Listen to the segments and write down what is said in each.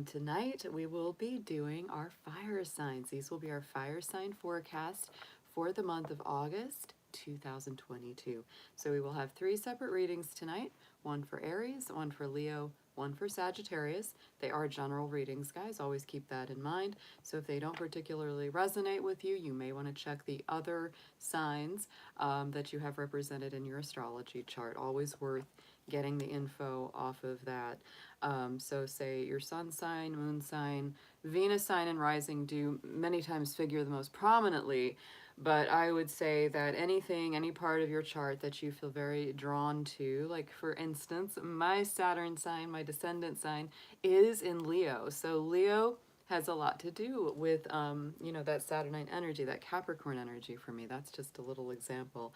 Tonight we will be doing our fire signs. These will be our fire sign forecast for the month of August 2022. So we will have 3 separate readings tonight, one for Aries, one for Leo, one for Sagittarius. They are general readings, guys. Always keep that in mind. So if they don't particularly resonate with you, you may want to check the other signs that you have represented in your astrology chart. Always worth getting the info off of that. So say your sun sign, moon sign, Venus sign, and rising do many times figure the most prominently. But I would say that anything, any part of your chart that you feel very drawn to, like for instance, my Saturn sign, my descendant sign is in Leo. So Leo has a lot to do with, you know, that Saturnine energy, that Capricorn energy for me. That's just a little example.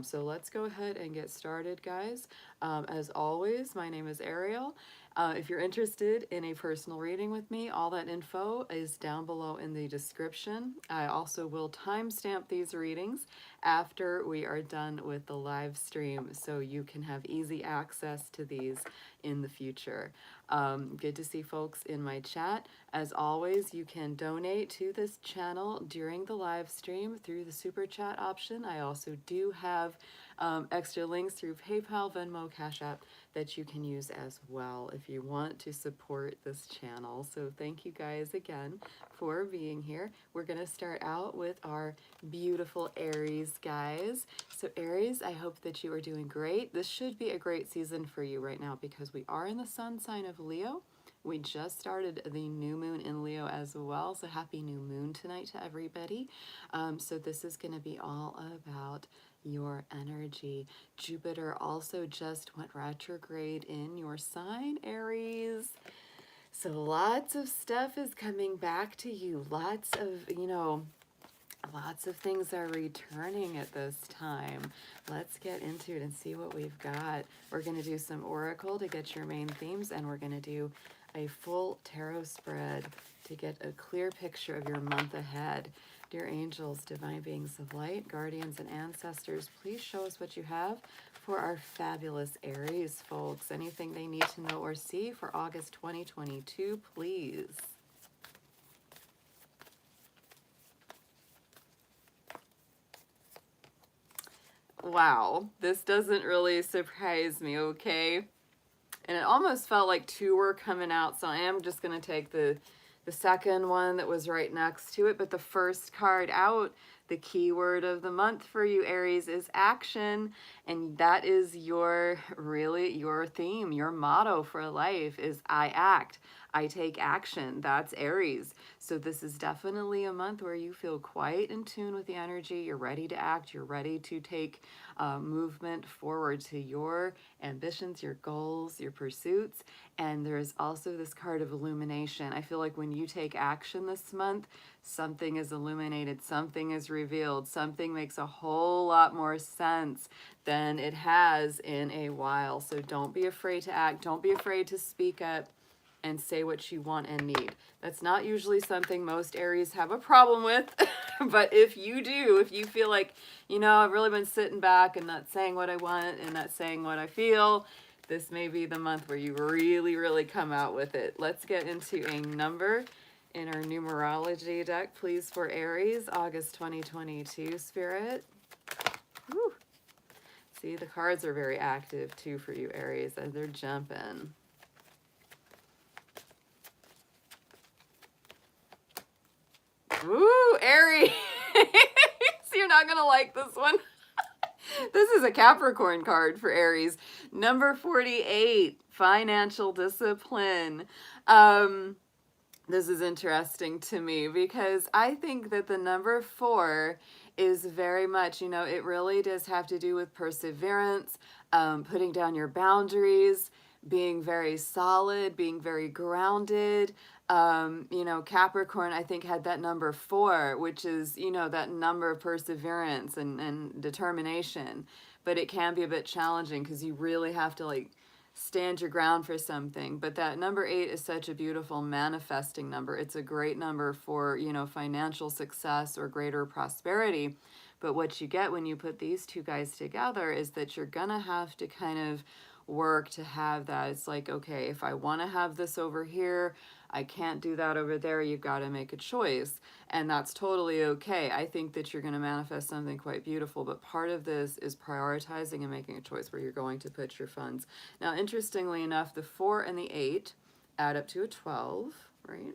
So let's go ahead and get started, guys. As always, my name is Ariel. If you're interested in a personal reading with me, all that info is down below in the description. I also will timestamp these readings after we are done with the live stream so you can have easy access to these in the future. Good to see folks in my chat. As always, you can donate to this channel during the live stream through the super chat option. I also do have extra links through PayPal, Venmo, CashApp that you can use as well if you want to support this channel. So thank you guys again for being here. We're going to start out with our beautiful Aries, guys. So Aries, I hope that you are doing great. This should be a great season for you right now because we are in the sun sign of Leo. We just started the new moon in Leo as well, so happy new moon tonight to everybody. So this is going to be all about your energy. Jupiter also just went retrograde in your sign, Aries. So lots of stuff is coming back to you. Lots of, you know, lots of things are returning at this time. Let's get into it and see what we've got. We're going to do some oracle to get your main themes, and we're going to do a full tarot spread to get a clear picture of your month ahead. Dear angels, divine beings of light, guardians, and ancestors, please show us what you have for our fabulous Aries folks. Anything they need to know or see for August 2022, please. Wow, this doesn't really surprise me, okay? And it almost felt like 2 were coming out, so I am just going to take the second one that was right next to it. But the first card out, the keyword of the month for you, Aries, is action. And that is your theme, your motto for life is I act. I take action. That's Aries. So this is definitely a month where you feel quite in tune with the energy. You're ready to act. You're ready to take movement forward to your ambitions, your goals, your pursuits. And there's also this card of illumination. I feel like when you take action this month, something is illuminated, something is revealed, something makes a whole lot more sense than it has in a while. So don't be afraid to act. Don't be afraid to speak up and say what you want and need. That's not usually something most Aries have a problem with, but if you do, if you feel like, you know, I've really been sitting back and not saying what I want and not saying what I feel, this may be the month where you really come out with it. Let's get into a number in our numerology deck, please, for Aries, August 2022, Spirit. Woo. See, the cards are very active too for you, Aries, as they're jumping. Ooh, Aries. You're not going to like this one. This is a Capricorn card for Aries. Number 48, financial discipline. This is interesting to me because I think that the number 4 is very much, you know, it really does have to do with perseverance, putting down your boundaries, being very solid, being very grounded. You know, Capricorn, I think, had that number 4, which is, you know, that number of perseverance and determination. But it can be a bit challenging because you really have to, like, stand your ground for something. But that number 8 is such a beautiful manifesting number. It's a great number for, you know, financial success or greater prosperity. But what you get when you put these two guys together is that you're gonna have to kind of work to have that. It's like, okay, if I want to have this over here, I can't do that over there. You've got to make a choice. And that's totally okay. I think that you're going to manifest something quite beautiful, but part of this is prioritizing and making a choice where you're going to put your funds. Now, interestingly enough, the 4 and the 8 add up to a 12, right?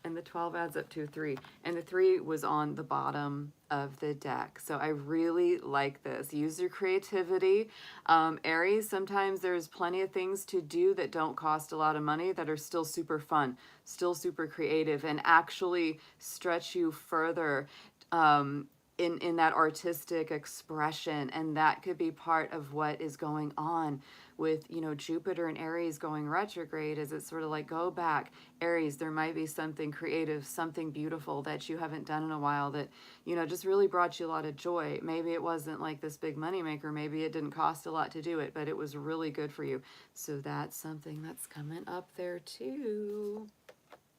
And the 12 adds up to a 3. And the 3 was on the bottom of the deck. So I really like this. Use your creativity. Aries, sometimes there's plenty of things to do that don't cost a lot of money that are still super fun, still super creative, and actually stretch you further in that artistic expression. And that could be part of what is going on with, you know, Jupiter and Aries going retrograde. Is it's sort of like, go back, Aries, there might be something creative, something beautiful that you haven't done in a while that, you know, just really brought you a lot of joy. Maybe it wasn't like this big moneymaker, maybe it didn't cost a lot to do it, but it was really good for you. So that's something that's coming up there too.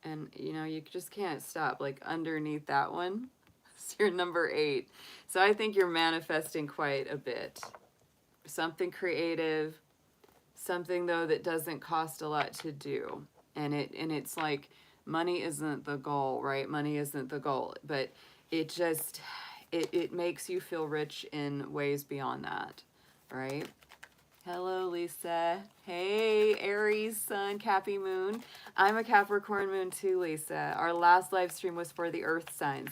And, you know, you just can't stop. Like underneath that one, it's your number 8. So I think you're manifesting quite a bit. Something creative, something though that doesn't cost a lot to do. And it's like, money isn't the goal, right? Money isn't the goal, but it just, it makes you feel rich in ways beyond that, right? Hello, Lisa. Hey, Aries, Sun, Cappy Moon. I'm a Capricorn Moon too, Lisa. Our last live stream was for the Earth signs.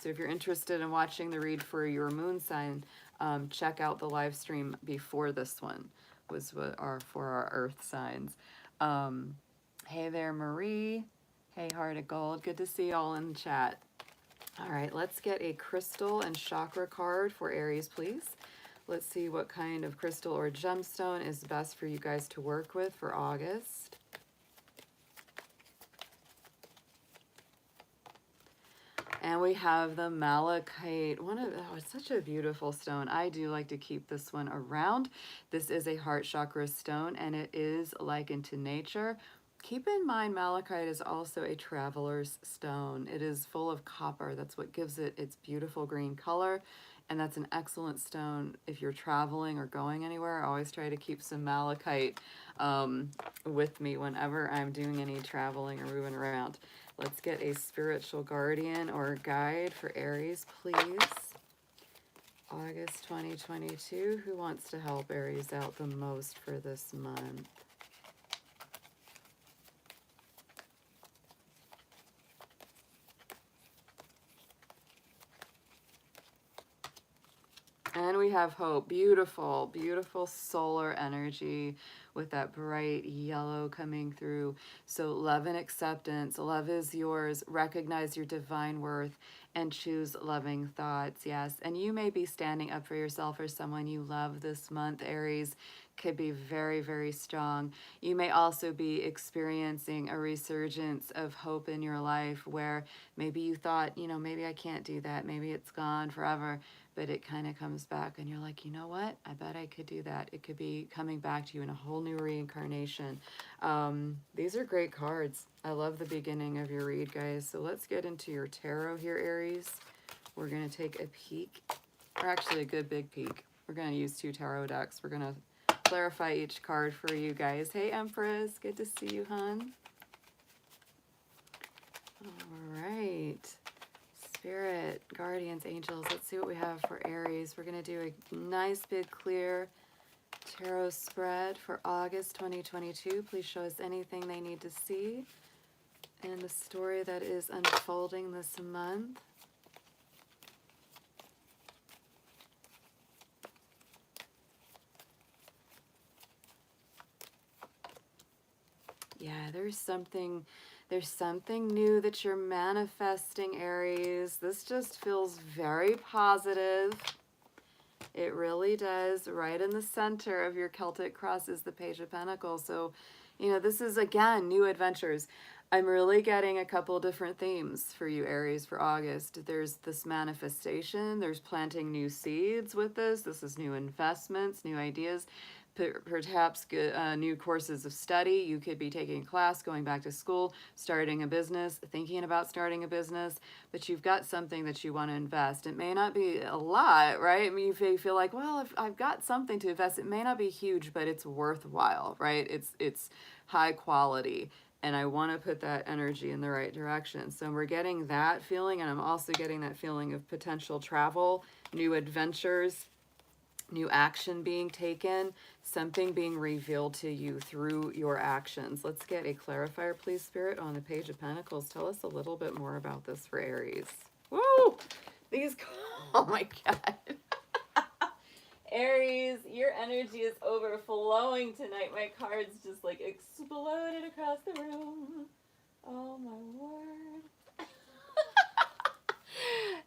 So if you're interested in watching the read for your moon sign, check out the live stream before this one was what for our Earth signs. Hey there, Marie. Hey, Heart of Gold. Good to see y'all in the chat. All right, let's get a crystal and chakra card for Aries, please. Let's see what kind of crystal or gemstone is best for you guys to work with for August. And we have the malachite. It's such a beautiful stone. I do like to keep this one around. This is a heart chakra stone, and it is likened to nature. Keep in mind, malachite is also a traveler's stone. It is full of copper. That's what gives it its beautiful green color. And that's an excellent stone if you're traveling or going anywhere. I always try to keep some malachite with me whenever I'm doing any traveling or moving around. Let's get a spiritual guardian or guide for Aries, please. August 2022. Who wants to help Aries out the most for this month? And we have hope. Beautiful, beautiful solar energy with that bright yellow coming through. So love and acceptance. Love is yours. Recognize your divine worth and choose loving thoughts. Yes. And you may be standing up for yourself or someone you love this month, Aries. Could be very, very strong. You may also be experiencing a resurgence of hope in your life where maybe you thought, you know, maybe I can't do that. Maybe it's gone forever. But it kind of comes back and you're like, you know what? I bet I could do that. It could be coming back to you in a whole new reincarnation. These are great cards. I love the beginning of your read, guys. So let's get into your tarot here, Aries. We're going to take a peek, or actually a good big peek. We're going to use 2 tarot decks. We're going to clarify each card for you guys. Hey, Empress. Good to see you, hon. All right. Spirit, guardians, angels. Let's see what we have for Aries. We're going to do a nice big clear tarot spread for August 2022. Please show us anything they need to see in the story that is unfolding this month. Yeah, there's something new that you're manifesting, Aries. This just feels very positive. It really does. Right in the center of your Celtic cross is the Page of Pentacles. So, you know, this is, again, new adventures. I'm really getting a couple different themes for you, Aries, for August. There's this manifestation. There's planting new seeds with this. This is new investments, new ideas. Perhaps new courses of study. You could be taking a class, going back to school, starting a business, thinking about starting a business, but you've got something that you want to invest. It may not be a lot, right? I mean, you feel like, well, if I've got something to invest, it may not be huge, but it's worthwhile, right? It's high quality. and I want to put that energy in the right direction. So we're getting that feeling, and I'm also getting that feeling of potential travel, new adventures, new action being taken, something being revealed to you through your actions. Let's get a clarifier, please, Spirit, on the Page of Pentacles. Tell us a little bit more about this for Aries. Woo! These, oh my God. Aries, your energy is overflowing tonight. My cards just like exploded across the room. Oh my word.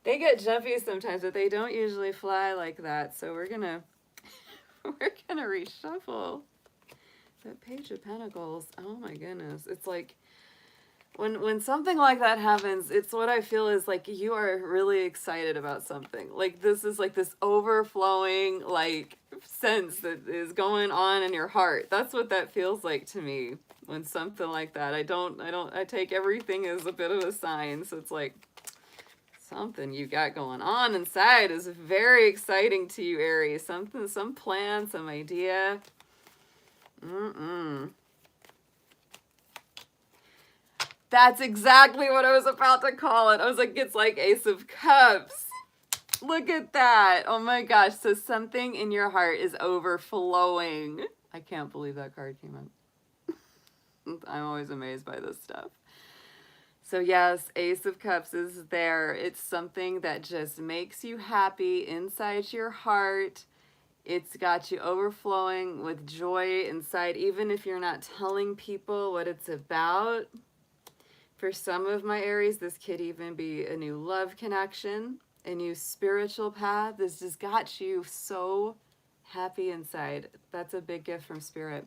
They get jumpy sometimes, but they don't usually fly like that. So we're gonna reshuffle that Page of Pentacles. Oh my goodness. It's like when something like that happens, it's what I feel is like you are really excited about something. Like this is like this overflowing like sense that is going on in your heart. That's what that feels like to me when something like that. I take everything as a bit of a sign. So it's like something you got going on inside is very exciting to you, Aries. Something, some plan, some idea. That's exactly what I was about to call it. I was like, it's like Ace of Cups. Look at that. Oh my gosh. So something in your heart is overflowing. I can't believe that card came up. I'm always amazed by this stuff. So yes, Ace of Cups is there. It's something that just makes you happy inside your heart. It's got you overflowing with joy inside, even if you're not telling people what it's about. For some of my Aries, this could even be a new love connection, a new spiritual path. This just got you so happy inside. That's a big gift from Spirit.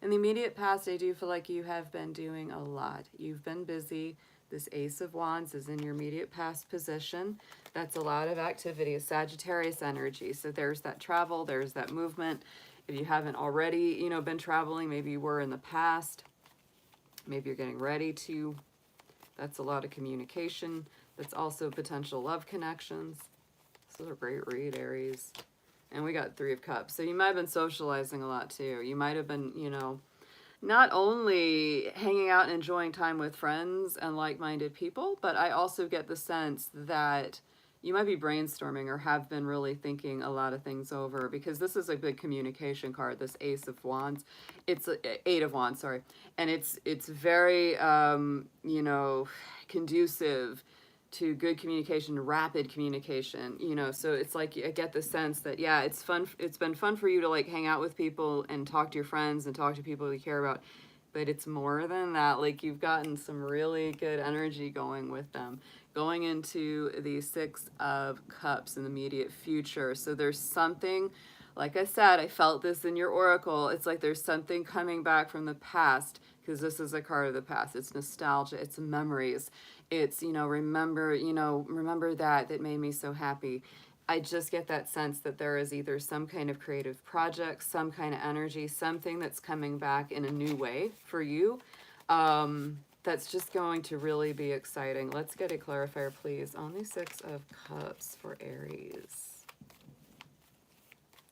In the immediate past, I do feel like you have been doing a lot. You've been busy. This Ace of Wands is in your immediate past position. That's a lot of activity, a Sagittarius energy. So there's that travel, there's that movement. If you haven't already, you know, been traveling, maybe you were in the past. Maybe you're getting ready to. That's a lot of communication. That's also potential love connections. This is a great read, Aries. And we got Three of Cups. So you might have been socializing a lot too. You might have been, you know, not only hanging out and enjoying time with friends and like-minded people, but I also get the sense that you might be brainstorming or have been really thinking a lot of things over, because this is a big communication card, this Ace of Wands. It's Eight of Wands, sorry. And it's very, you know, conducive to good communication, rapid communication, you know, so it's like I get the sense that, yeah, it's fun. It's been fun for you to like hang out with people and talk to your friends and talk to people you care about. But it's more than that. Like you've gotten some really good energy going with them, going into the Six of Cups in the immediate future. So there's something, like I said, I felt this in your oracle. It's like there's something coming back from the past, because this is a card of the past. It's nostalgia. It's memories. It's, you know, remember that made me so happy. I just get that sense that there is either some kind of creative project, some kind of energy, something that's coming back in a new way for you. That's just going to really be exciting. Let's get a clarifier, please, on the Six of Cups for Aries.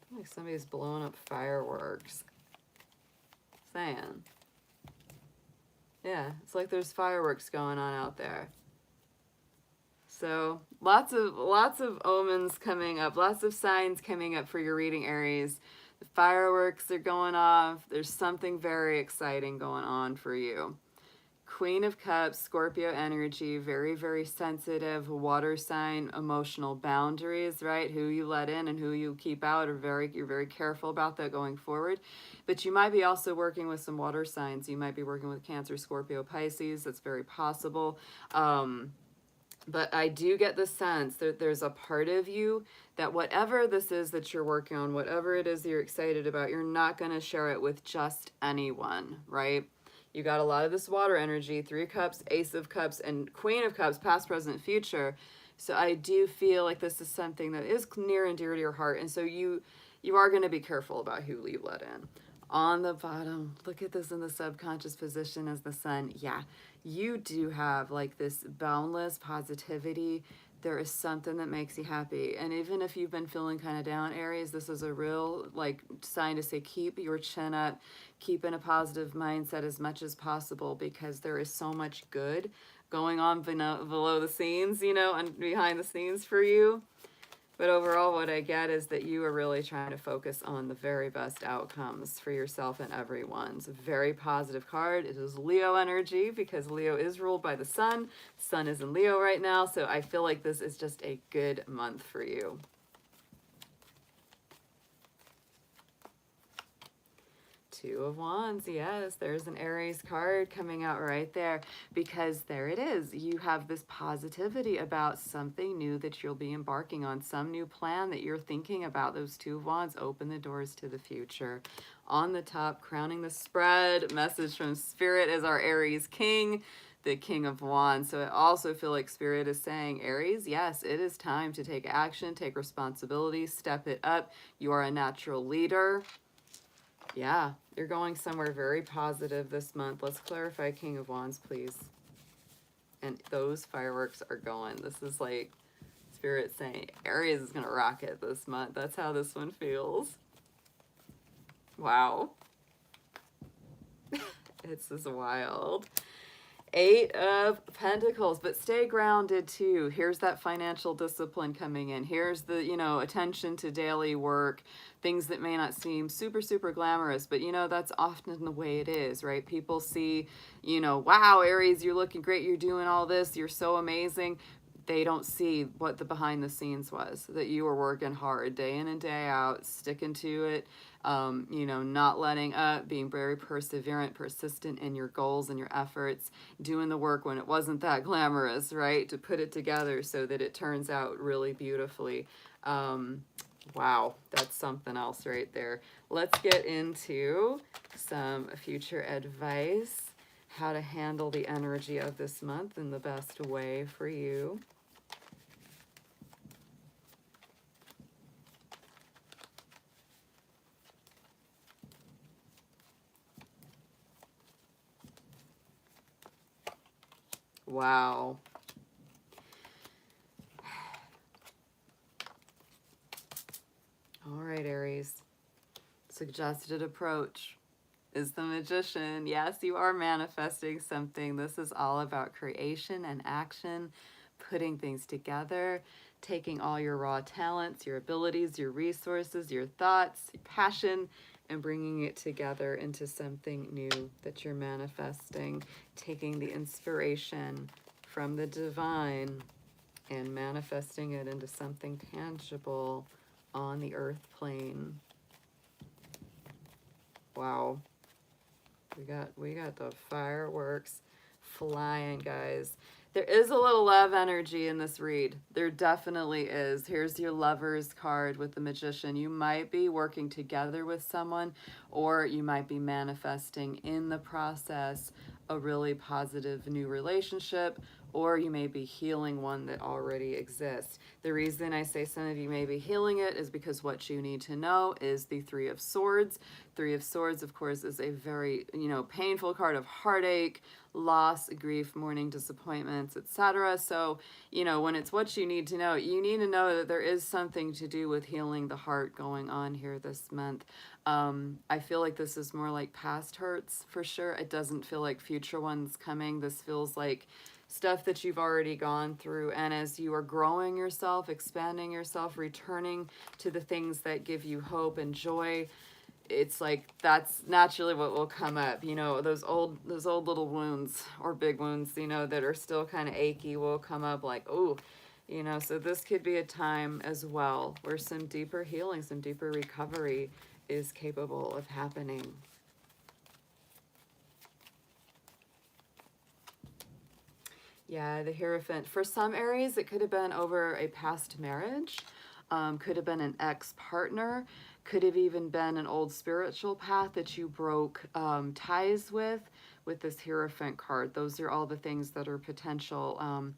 I feel like somebody's blowing up fireworks. Saying. Yeah, it's like there's fireworks going on out there. So lots of omens coming up, lots of signs coming up for your reading, Aries. The fireworks are going off. There's something very exciting going on for you. Queen of Cups, Scorpio energy, very, very sensitive, water sign, emotional boundaries, right? Who you let in and who you keep out you're very careful about that going forward. But you might be also working with some water signs. You might be working with Cancer, Scorpio, Pisces. That's very possible. But I do get the sense that there's a part of you that whatever this is that you're working on, whatever it is you're excited about, you're not going to share it with just anyone, right? You got a lot of this water energy, Three of Cups, Ace of Cups, and Queen of Cups, past, present, future. So I do feel like this is something that is near and dear to your heart. And so you are going to be careful about who you let in. On the bottom, look at this in the subconscious position as the Sun. Yeah, you do have like this boundless positivity, there is something that makes you happy. And even if you've been feeling kind of down, Aries, this is a real like sign to say keep your chin up, keep in a positive mindset as much as possible, because there is so much good going on below the scenes, you know, and behind the scenes for you. But overall, what I get is that you are really trying to focus on the very best outcomes for yourself and everyone. It's a very positive card. It is Leo energy, because Leo is ruled by the sun. Sun is in Leo right now, so I feel like this is just a good month for you. Two of Wands, yes, there's an Aries card coming out right there, because there it is. You have this positivity about something new that you'll be embarking on, some new plan that you're thinking about. Those Two of Wands open the doors to the future. On the top, crowning the spread, message from Spirit is our Aries King, the King of Wands. So I also feel like Spirit is saying, Aries, yes, it is time to take action, take responsibility, step it up. You are a natural leader. Yeah, you're going somewhere very positive this month. Let's clarify King of Wands, please. And those fireworks are going. This is like Spirit saying Aries is going to rock it this month. That's how this one feels. Wow. It's just wild. Eight of Pentacles, but stay grounded too. Here's that financial discipline coming in. Here's the, you know, attention to daily work, things that may not seem super, super glamorous, but you know, that's often the way it is, right? People see, you know, wow, Aries, you're looking great. You're doing all this. You're so amazing. They don't see what the behind the scenes was, that you were working hard day in and day out, sticking to it, you know, not letting up, being very perseverant, persistent in your goals and your efforts, doing the work when it wasn't that glamorous, right? To put it together so that it turns out really beautifully. Wow, that's something else right there. Let's get into some future advice, how to handle the energy of this month in the best way for you. Wow. All right, Aries. Suggested approach is the Magician. Yes, you are manifesting something. This is all about creation and action, putting things together, taking all your raw talents, your abilities, your resources, your thoughts, your passion, and bringing it together into something new that you're manifesting, taking the inspiration from the divine and manifesting it into something tangible on the earth plane. Wow. We got the fireworks flying, guys. There is a little love energy in this read. There definitely is. Here's your Lover's card with the Magician. You might be working together with someone, or you might be manifesting in the process a really positive new relationship, or you may be healing one that already exists. The reason I say some of you may be healing it is because what you need to know is the Three of Swords. Three of Swords, of course, is a very, you know, painful card of heartache, loss, grief, mourning, disappointments, etc. So, you know, when it's what you need to know that there is something to do with healing the heart going on here this month. I feel like this is more like past hurts for sure. It doesn't feel like future ones coming. This feels like stuff that you've already gone through, and as you are growing yourself, expanding yourself, returning to the things that give you hope and joy, it's like that's naturally what will come up. You know, those old little wounds or big wounds, you know, that are still kind of achy will come up like, oh, you know. So this could be a time as well where some deeper healing, some deeper recovery is capable of happening. Yeah, the Hierophant. For some Aries, it could have been over a past marriage, could have been an ex-partner, could have even been an old spiritual path that you broke ties with this Hierophant card. Those are all the things that are potential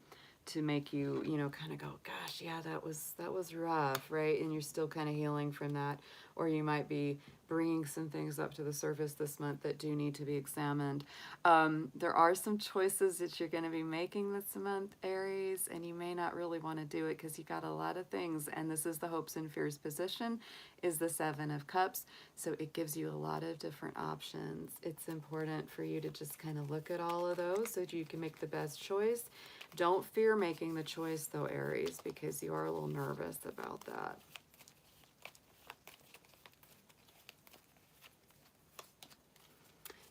to make you, you know, kind of go, gosh, yeah, that was rough, right? And you're still kind of healing from that. Or you might be bringing some things up to the surface this month that do need to be examined. There are some choices that you're going to be making this month, Aries, and you may not really want to do it because you got a lot of things. And this is the hopes and fears position, is the Seven of Cups. So it gives you a lot of different options. It's important for you to just kind of look at all of those so that you can make the best choice. Don't fear making the choice though, Aries, because you are a little nervous about that.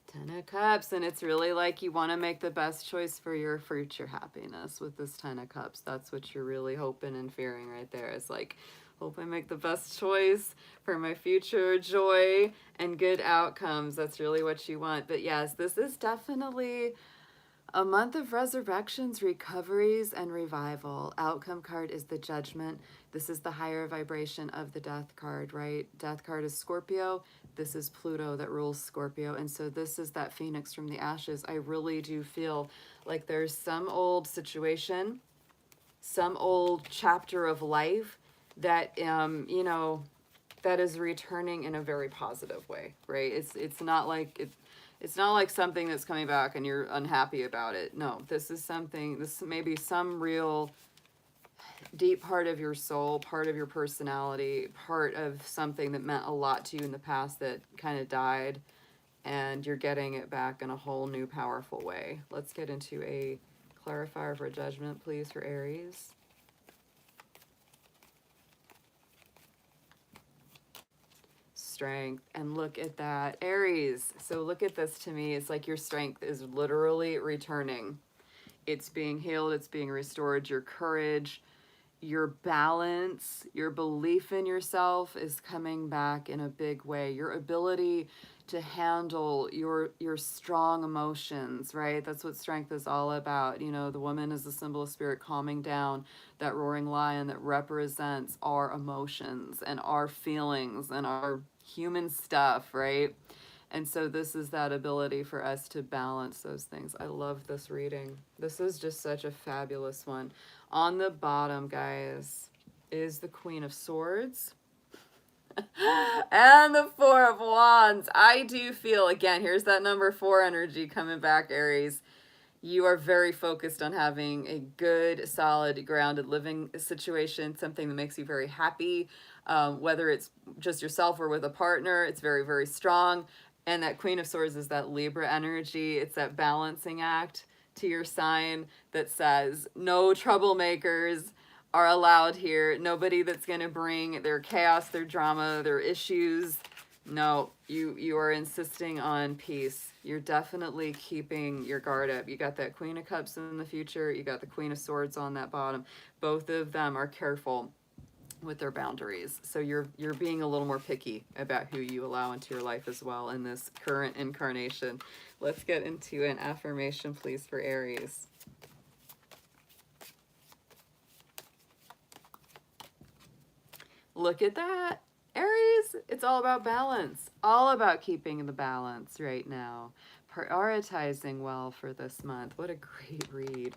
Ten of Cups, and it's really like you want to make the best choice for your future happiness with this Ten of Cups. That's what you're really hoping and fearing right there. It's like, hope I make the best choice for my future joy and good outcomes. That's really what you want. But yes, this is definitely a month of resurrections, recoveries, and revival. Outcome card is the Judgment. This is the higher vibration of the Death card, right? Death card is Scorpio. This is Pluto that rules Scorpio. And so this is that phoenix from the ashes. I really do feel like there's some old situation, some old chapter of life that, you know, that is returning in a very positive way, right? It's not like it's not like something that's coming back and you're unhappy about it. No, this is something, this may be some real deep part of your soul, part of your personality, part of something that meant a lot to you in the past that kind of died, and you're getting it back in a whole new powerful way. Let's get into a clarifier for Judgment, please, for Aries. Strength. And look at that, Aries. So look at this. To me, it's like your strength is literally returning. It's being healed, it's being restored. Your courage, your balance, your belief in yourself is coming back in a big way. Your ability to handle your strong emotions, right? That's what strength is all about. You know, the woman is the symbol of spirit calming down, that roaring lion that represents our emotions and our feelings and our human stuff, right? And so this is that ability for us to balance those things. I love this reading. This is just such a fabulous one. On the bottom, guys, is the Queen of Swords and the Four of Wands. I do feel, again, here's that number 4 energy coming back, Aries. You are very focused on having a good, solid, grounded living situation, something that makes you very happy, whether it's just yourself or with a partner. It's very, very strong. And that Queen of Swords is that Libra energy. It's that balancing act to your sign that says no troublemakers are allowed here. Nobody that's going to bring their chaos, their drama, their issues. No, you are insisting on peace. You're definitely keeping your guard up. You got that Queen of Cups in the future. You got the Queen of Swords on that bottom. Both of them are careful with their boundaries. So you're being a little more picky about who you allow into your life as well in this current incarnation. Let's get into an affirmation, please, for Aries. Look at that. Aries, it's all about balance. All about keeping the balance right now. Prioritizing well for this month. What a great read.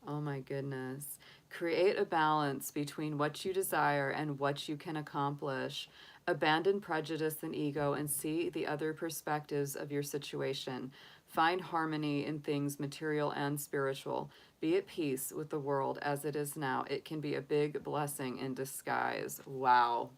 Oh my goodness. Create a balance between what you desire and what you can accomplish. Abandon prejudice and ego and see the other perspectives of your situation. Find harmony in things material and spiritual. Be at peace with the world as it is now. It can be a big blessing in disguise. Wow.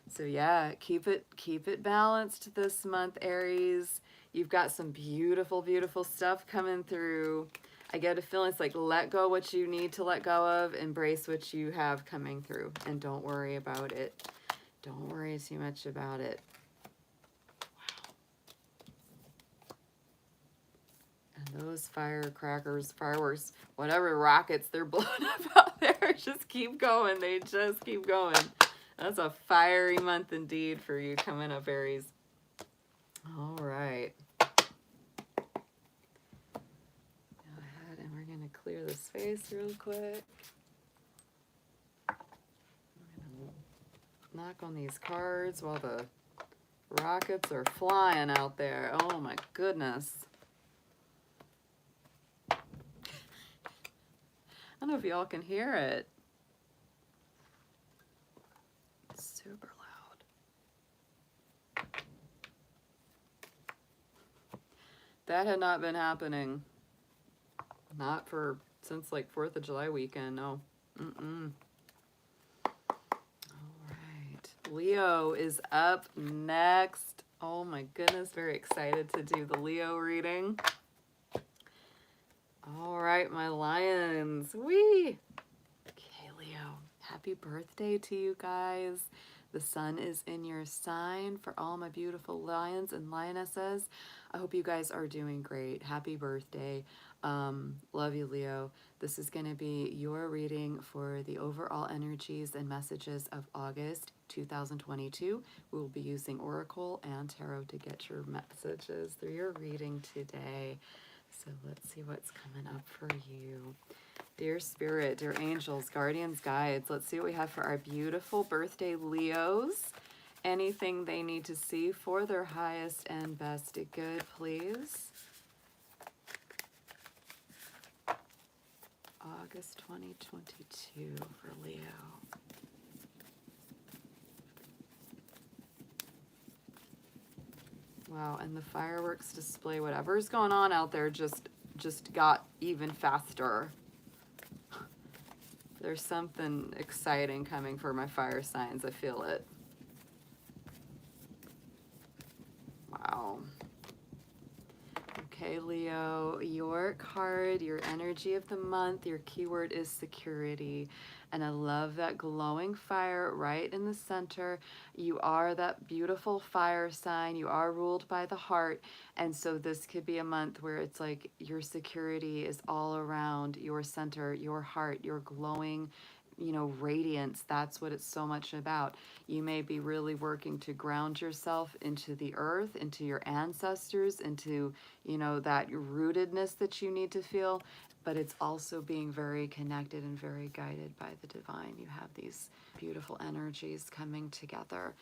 So yeah, keep it balanced this month, Aries. You've got some beautiful, beautiful stuff coming through. I get a feeling it's like let go what you need to let go of, embrace what you have coming through, and don't worry about it. Don't worry too much about it. And those firecrackers, fireworks, whatever rockets they're blowing up out there, just keep going. They just keep going. That's a fiery month indeed for you coming up, Aries. All right. Go ahead and we're going to clear the space real quick. I'm going to knock on these cards while the rockets are flying out there. Oh my goodness. I don't know if y'all can hear it. It's super loud. That had not been happening. Not for, since like 4th of July weekend, no. Mm-mm. All right. Leo is up next. Oh my goodness, very excited to do the Leo reading. All right, my lions. Whee! Okay, Leo, happy birthday to you guys. The sun is in your sign. For all my beautiful lions and lionesses, I hope you guys are doing great. Happy birthday. Love you, Leo. This is going to be your reading for the overall energies and messages of August 2022. We will be using Oracle and Tarot to get your messages through your reading today. So let's see what's coming up for you. Dear Spirit, dear angels, guardians, guides, let's see what we have for our beautiful birthday Leos. Anything they need to see for their highest and best good, please. August 2022 for Leo. Wow, and the fireworks display, whatever's going on out there, just got even faster. There's something exciting coming for my fire signs. I feel it. Wow. Okay, Leo, your card, your energy of the month, your keyword is security. And I love that glowing fire right in the center. You are that beautiful fire sign. You are ruled by the heart. And so this could be a month where it's like your security is all around your center, your heart, your glowing, you know, radiance. That's what it's so much about. You may be really working to ground yourself into the earth, into your ancestors, into, you know, that rootedness that you need to feel, but it's also being very connected and very guided by the divine. You have these beautiful energies coming together.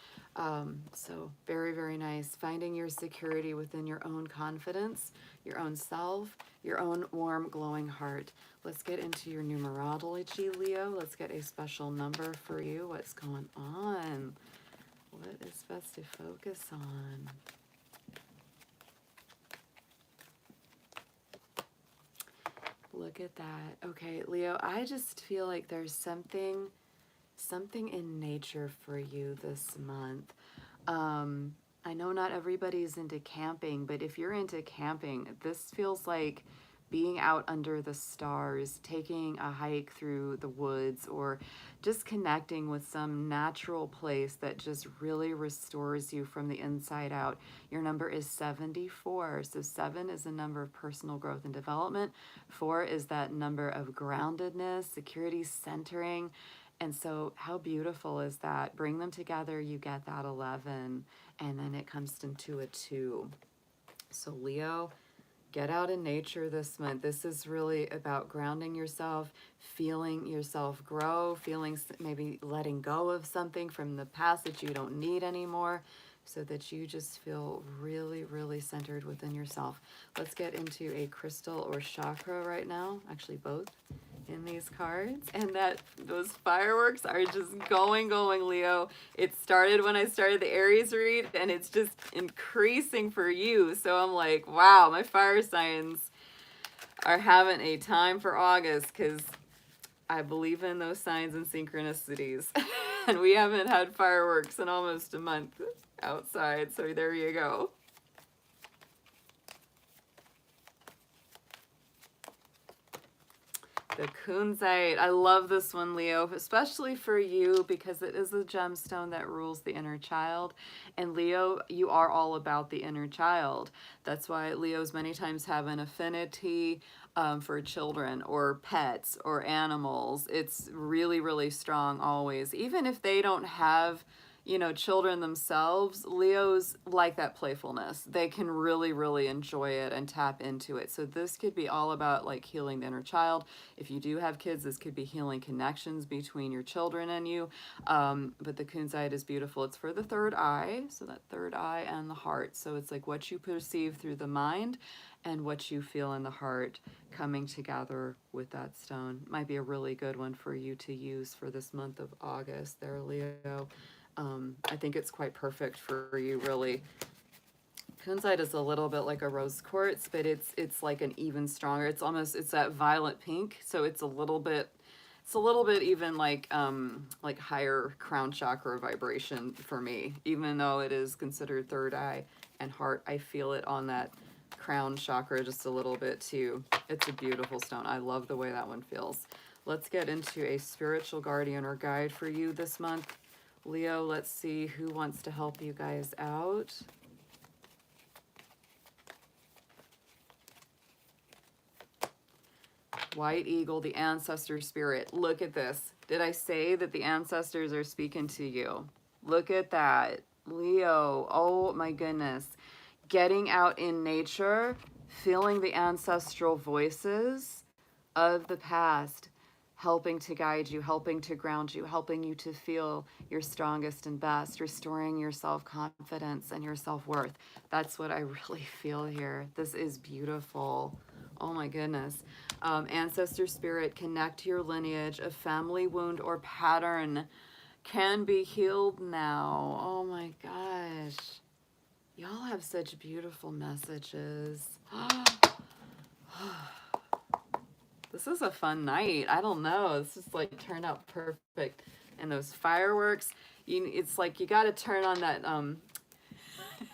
So very, very nice. Finding your security within your own confidence, your own self, your own warm, glowing heart. Let's get into your numerology, Leo. Let's get a special number for you. What's going on? What is best to focus on? Look at that. Okay, Leo, I just feel like there's something in nature for you this month. I know not everybody's into camping, but if you're into camping, this feels like being out under the stars, taking a hike through the woods, or just connecting with some natural place that just really restores you from the inside out. Your number is 74. So 7 is a number of personal growth and development. 4 is that number of groundedness, security, centering. And so how beautiful is that? Bring them together, you get that 11, and then it comes into a 2. So Leo, get out in nature this month. This is really about grounding yourself, feeling yourself grow, feeling maybe letting go of something from the past that you don't need anymore, so that you just feel really, really centered within yourself. Let's get into a crystal or chakra right now, actually both in these cards, and that those fireworks are just going, Leo. It started when I started the Aries read, and it's just increasing for you. So I'm like, wow, my fire signs are having a time for August, because I believe in those signs and synchronicities. And we haven't had fireworks in almost a month outside, so there you go. The kunzite. I love this one, Leo, especially for you, because it is a gemstone that rules the inner child. And Leo, you are all about the inner child. That's why Leos many times have an affinity for children or pets or animals. It's really, really strong always. Even if they don't have, you know, children themselves, Leos like that playfulness. They can really, really enjoy it and tap into it. So this could be all about like healing the inner child. If you do have kids, this could be healing connections between your children and you. But the kunzite is beautiful. It's for the third eye, so that third eye and the heart. So it's like what you perceive through the mind and what you feel in the heart coming together with that stone. Might be a really good one for you to use for this month of August there, Leo. I think it's quite perfect for you, really. Kunzite is a little bit like a rose quartz, but it's like an even stronger. It's almost, it's that violet pink, so it's a little bit even like higher crown chakra vibration for me. Even though it is considered third eye and heart, I feel it on that crown chakra just a little bit too. It's a beautiful stone. I love the way that one feels. Let's get into a spiritual guardian or guide for you this month, Leo. Let's see who wants to help you guys out. White Eagle, the ancestor spirit. Look at this. Did I say that the ancestors are speaking to you? Look at that. Leo, oh my goodness. Getting out in nature, feeling the ancestral voices of the past, helping to guide you, helping to ground you, helping you to feel your strongest and best, restoring your self-confidence and your self-worth. That's what I really feel here. This is beautiful. Oh my goodness. Ancestor spirit, connect to your lineage. A family wound or pattern can be healed now. Oh my gosh. Y'all have such beautiful messages. This is a fun night. I don't know. This just like turned out perfect. And those fireworks, it's like you got to turn on that,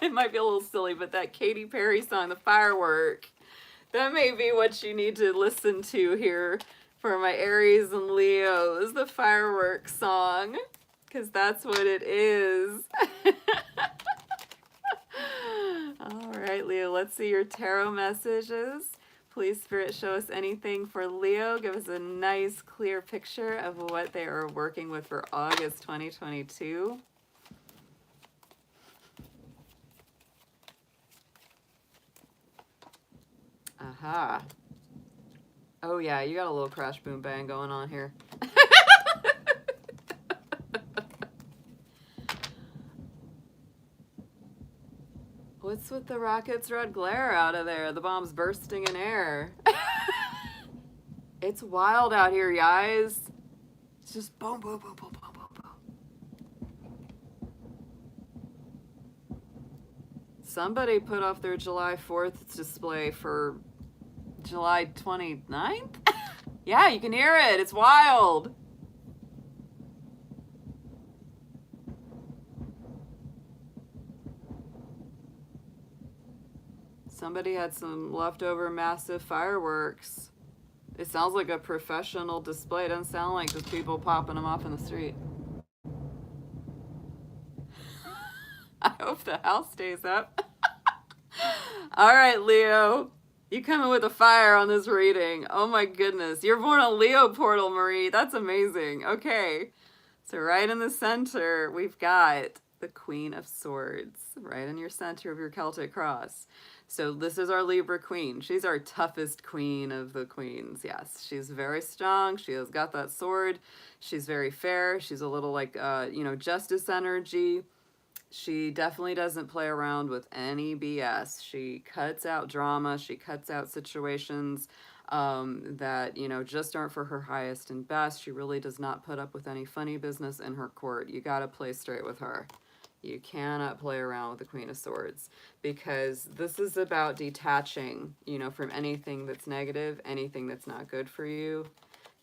it might be a little silly, but that Katy Perry song, The Firework. That may be what you need to listen to here for my Aries and Leos, the fireworks song, because that's what it is. All right, Leo, let's see your tarot messages. Please, Spirit, show us anything for Leo. Give us a nice, clear picture of what they are working with for August 2022. Aha. Oh yeah, you got a little crash boom bang going on here. What's with the rocket's red glare out of there? The bomb's bursting in air. It's wild out here, guys. It's just boom, boom, boom, boom, boom, boom, boom. Somebody put off their July 4th display for July 29th? Yeah, you can hear it. It's wild. Somebody had some leftover massive fireworks. It sounds like a professional display. It doesn't sound like just people popping them off in the street. I hope the house stays up. All right, Leo. You coming with a fire on this reading. Oh my goodness. You're born a Leo portal, Marie. That's amazing. Okay. So right in the center, we've got the Queen of Swords. Right in your center of your Celtic cross. So this is our Libra Queen. She's our toughest queen of the queens. Yes, she's very strong. She has got that sword. She's very fair. She's a little like, justice energy. She definitely doesn't play around with any BS. She cuts out drama. She cuts out situations that, just aren't for her highest and best. She really does not put up with any funny business in her court. You got to play straight with her. You cannot play around with the Queen of Swords, because this is about detaching, from anything that's negative, anything that's not good for you.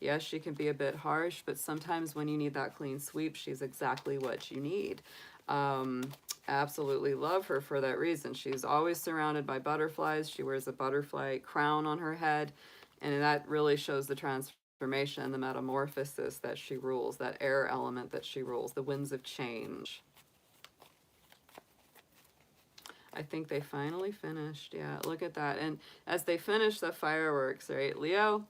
Yes, she can be a bit harsh, but sometimes when you need that clean sweep, she's exactly what you need. Absolutely love her for that reason. She's always surrounded by butterflies. She wears a butterfly crown on her head, and that really shows the transformation, the metamorphosis that she rules, that air element that she rules, the winds of change. I think they finally finished. Yeah, look at that. And as they finish the fireworks, right, Leo,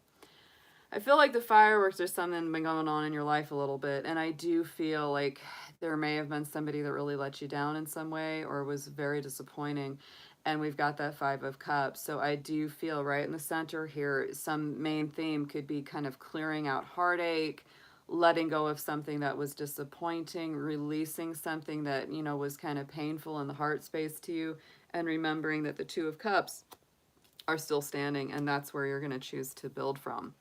I feel like the fireworks are something been going on in your life a little bit. And I do feel like there may have been somebody that really let you down in some way or was very disappointing. And we've got that Five of Cups. So I do feel right in the center here, some main theme could be kind of clearing out heartache, letting go of something that was disappointing, releasing something that, was kind of painful in the heart space to you, and remembering that the Two of Cups are still standing, and that's where you're going to choose to build from.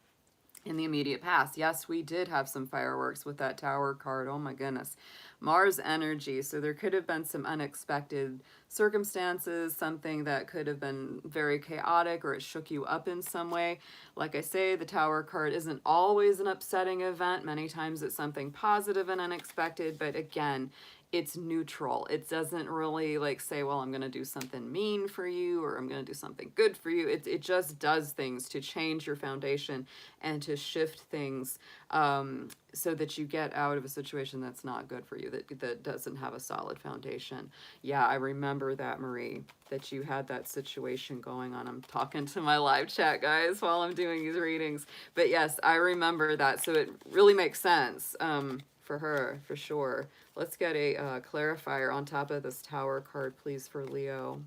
in the immediate past. Yes, we did have some fireworks with that Tower card. Oh my goodness. Mars energy. So there could have been some unexpected circumstances, something that could have been very chaotic, or it shook you up in some way. Like I say, the Tower card isn't always an upsetting event. Many times it's something positive and unexpected, but again, it's neutral. It doesn't really like say, well, I'm going to do something mean for you, or I'm going to do something good for you. It just does things to change your foundation and to shift things, so that you get out of a situation that's not good for you, that doesn't have a solid foundation. Yeah, I remember that, Marie, that you had that situation going on. I'm talking to my live chat, guys, while I'm doing these readings. But yes, I remember that. So it really makes sense, for her, for sure. Let's get a clarifier on top of this Tower card, please, for Leo.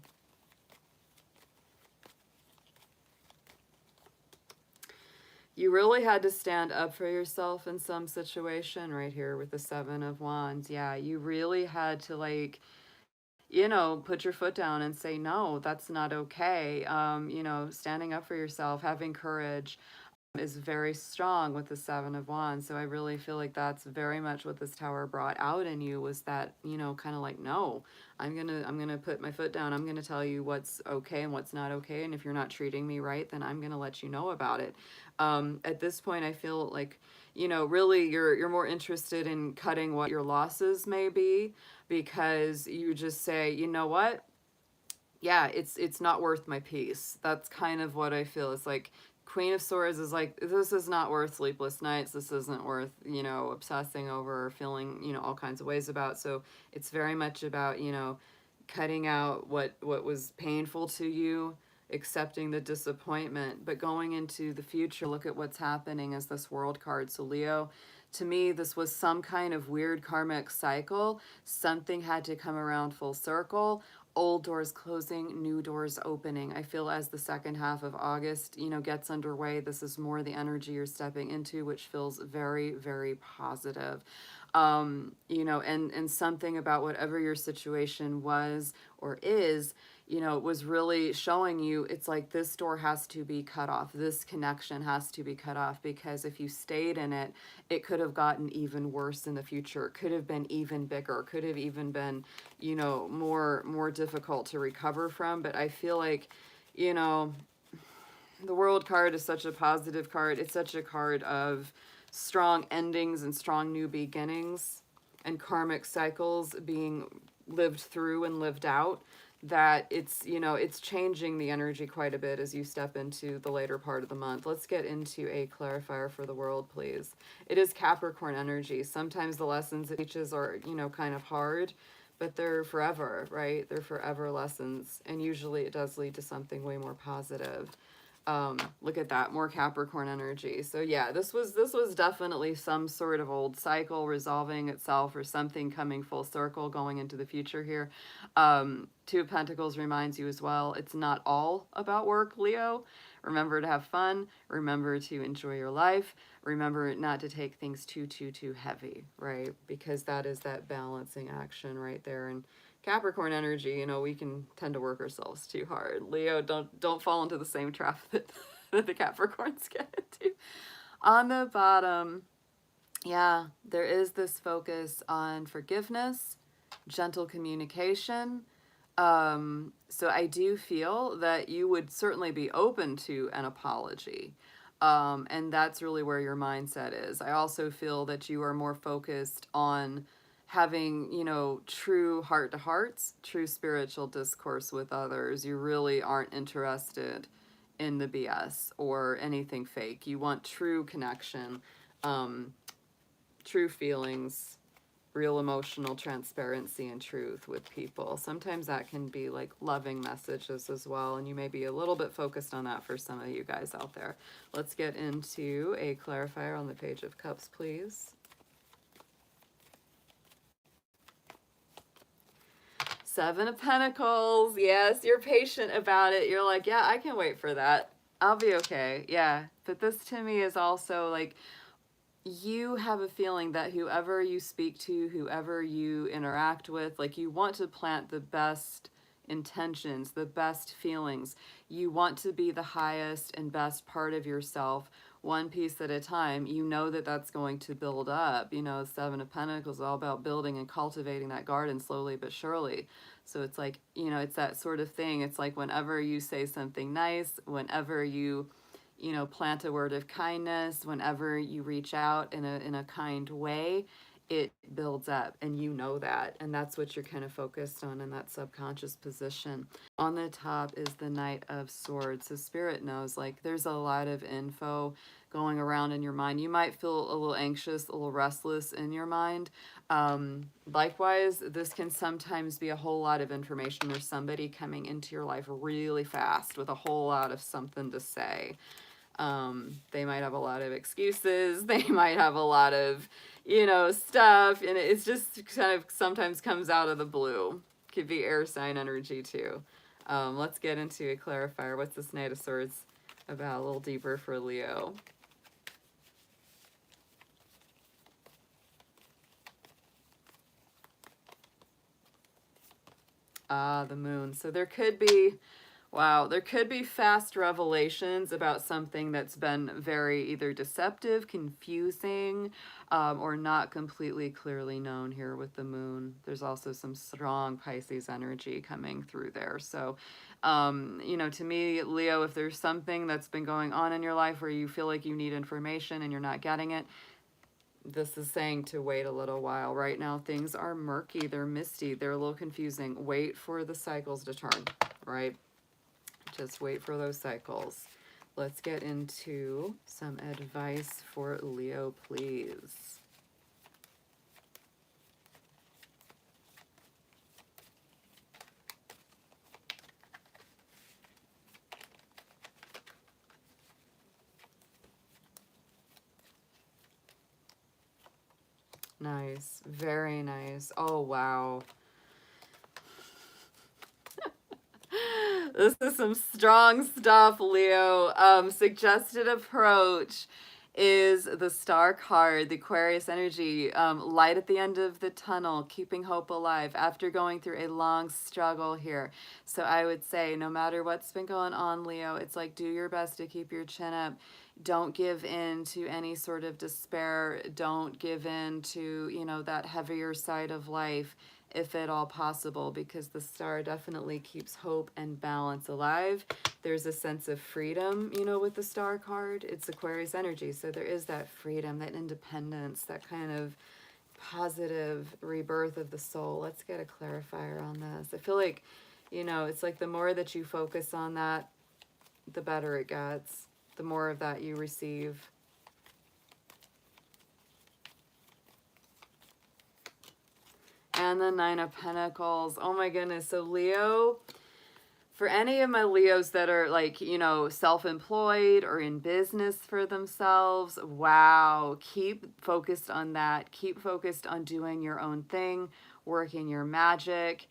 You really had to stand up for yourself in some situation right here with the Seven of Wands. Yeah, you really had to, like, you know, put your foot down and say, no, that's not okay. You know, standing up for yourself, having courage, is very strong with the Seven of Wands. So I really feel like that's very much what this Tower brought out in you, was that, you know, kind of like, no, I'm gonna put my foot down. I'm gonna tell you what's okay and what's not okay. And if you're not treating me right, then I'm gonna let you know about it. At this point, I feel like, you know, really you're more interested in cutting what your losses may be, because you just say, you know what? Yeah, it's not worth my peace. That's kind of what I feel. It's like Queen of Swords is like, this is not worth sleepless nights. This isn't worth, you know, obsessing over or feeling, you know, all kinds of ways about. So it's very much about, you know, cutting out what was painful to you, accepting the disappointment, but going into the future, look at what's happening as this World card. So Leo, to me, this was some kind of weird karmic cycle. Something had to come around full circle. Old doors closing, new doors opening. I feel as the second half of August, you know, gets underway, this is more the energy you're stepping into, which feels very, very positive. You know, and something about whatever your situation was or is, you know, was really showing you, it's like this door has to be cut off. This connection has to be cut off, because if you stayed in it, it could have gotten even worse in the future. It could have been even bigger, could have even been, you know, more difficult to recover from. But I feel like, you know, the World card is such a positive card. It's such a card of strong endings and strong new beginnings and karmic cycles being lived through and lived out, that it's, you know, it's changing the energy quite a bit as you step into the later part of the month. Let's get into a clarifier for the world, please. It is Capricorn energy. Sometimes the lessons it teaches are, you know, kind of hard, but they're forever, right? They're forever lessons, and usually it does lead to something way more positive. Look at that, more Capricorn energy. So yeah, this was definitely some sort of old cycle resolving itself, or something coming full circle going into the future here. Two of Pentacles reminds you as well, it's not all about work, Leo. Remember to have fun. Remember to enjoy your life. Remember not to take things too heavy, right? Because that is that balancing action right there. And Capricorn energy, you know, we can tend to work ourselves too hard. Leo, don't fall into the same trap that, that the Capricorns get into. On the bottom, yeah, there is this focus on forgiveness, gentle communication. So I do feel that you would certainly be open to an apology. And that's really where your mindset is. I also feel that you are more focused on having, you know, true heart to hearts, true spiritual discourse with others. You really aren't interested in the BS or anything fake. You want true connection, true feelings, real emotional transparency and truth with people. Sometimes that can be like loving messages as well, and you may be a little bit focused on that for some of you guys out there. Let's get into a clarifier on the Page of Cups, please. Seven of Pentacles. Yes, you're patient about it. You're like, yeah, I can wait for that. I'll be okay. Yeah. But this to me is also like, you have a feeling that whoever you speak to, whoever you interact with, like, you want to plant the best intentions, the best feelings. You want to be the highest and best part of yourself one piece at a time, you know that that's going to build up. You know, Seven of Pentacles is all about building and cultivating that garden slowly but surely. So it's like, you know, it's that sort of thing. It's like whenever you say something nice, whenever you know, plant a word of kindness, whenever you reach out in a kind way, it builds up, and you know that, and that's what you're kind of focused on in that subconscious position. On the top is the Knight of Swords. So Spirit knows, like, there's a lot of info going around in your mind. You might feel a little anxious, a little restless in your mind. Likewise, this can sometimes be a whole lot of information. There's somebody coming into your life really fast with a whole lot of something to say. They might have a lot of excuses. They might have a lot of, you know, stuff. And it's just kind of sometimes comes out of the blue. Could be air sign energy too. Let's get into a clarifier. What's this Knight of Swords about? A little deeper for Leo. The Moon. So there could be, wow, there could be fast revelations about something that's been very either deceptive, confusing, or not completely clearly known here with the Moon. There's also some strong Pisces energy coming through there. So, you know, to me, Leo, if there's something that's been going on in your life where you feel like you need information and you're not getting it, this is saying to wait a little while. Right now, things are murky, they're misty, they're a little confusing. Wait for the cycles to turn, right? Just wait for those cycles. Let's get into some advice for Leo, please. Nice. Very nice. Oh, wow. This is some strong stuff, Leo. Suggested approach is the Star card, the Aquarius energy, light at the end of the tunnel, keeping hope alive after going through a long struggle here. So I would say no matter what's been going on, Leo, it's like do your best to keep your chin up. Don't give in to any sort of despair. Don't give in to, you know, that heavier side of life, if at all possible, because the Star definitely keeps hope and balance alive. There's a sense of freedom, you know, with the Star card. It's Aquarius energy, so there is that freedom, that independence, that kind of positive rebirth of the soul. Let's get a clarifier on this. I feel like, you know, it's like the more that you focus on that, the better it gets. The more of that you receive. And the Nine of Pentacles. Oh my goodness. So Leo, for any of my Leos that are like, you know, self-employed or in business for themselves, wow, keep focused on that. Keep focused on doing your own thing, working your magic,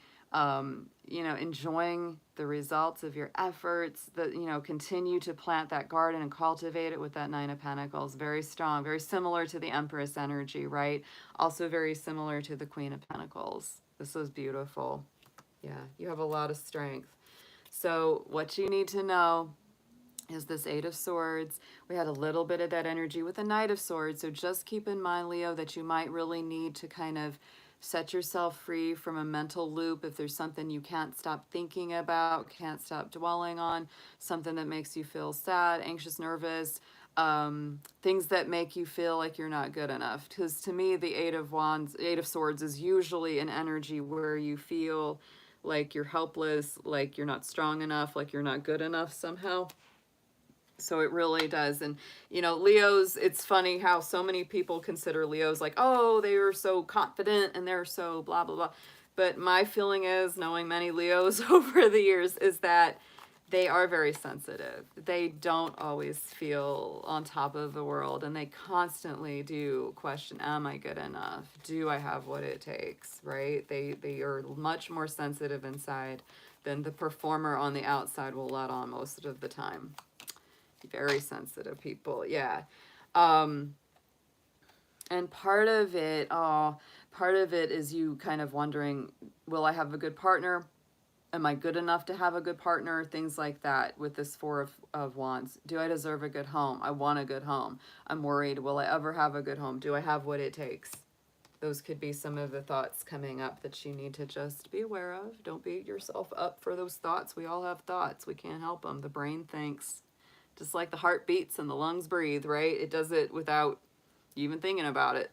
you know, enjoying the results of your efforts, that, you know, continue to plant that garden and cultivate it with that Nine of Pentacles. Very strong, very similar to the Empress energy, right? Also very similar to the Queen of Pentacles. This was beautiful. Yeah, you have a lot of strength. So what you need to know is this Eight of Swords. We had a little bit of that energy with the Knight of Swords. So just keep in mind, Leo, that you might really need to kind of set yourself free from a mental loop. If there's something you can't stop thinking about, can't stop dwelling on, something that makes you feel sad, anxious, nervous, things that make you feel like you're not good enough. Because to me, the Eight of Swords is usually an energy where you feel like you're helpless, like you're not strong enough, like you're not good enough somehow. So it really does. And, you know, Leos, it's funny how so many people consider Leos like, oh, they are so confident and they're so blah, blah, blah. But my feeling is, knowing many Leos over the years, is that they are very sensitive. They don't always feel on top of the world, and they constantly do question, am I good enough? Do I have what it takes, right? They are much more sensitive inside than the performer on the outside will let on most of the time. Very sensitive people, yeah. And part of it is you kind of wondering, will I have a good partner? Am I good enough to have a good partner? Things like that with this Four of Wands. Do I deserve a good home? I want a good home. I'm worried. Will I ever have a good home? Do I have what it takes? Those could be some of the thoughts coming up that you need to just be aware of. Don't beat yourself up for those thoughts. We all have thoughts. We can't help them. The brain thinks. Just like the heart beats and the lungs breathe, right? It does it without even thinking about it.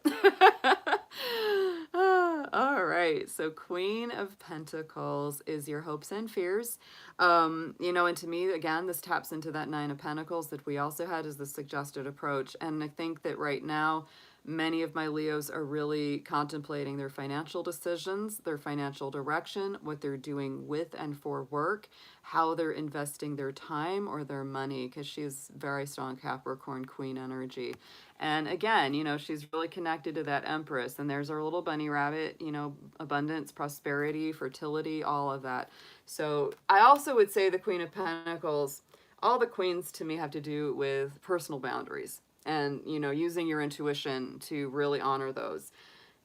All right, so Queen of Pentacles is your hopes and fears. You know, and to me, again, this taps into that Nine of Pentacles that we also had as the suggested approach. And I think that right now, many of my Leos are really contemplating their financial decisions, their financial direction, what they're doing with and for work, how they're investing their time or their money, because she's very strong Capricorn Queen energy. And again, you know, she's really connected to that Empress. And there's our little bunny rabbit, you know, abundance, prosperity, fertility, all of that. So I also would say the Queen of Pentacles, all the queens to me have to do with personal boundaries and, you know, using your intuition to really honor those.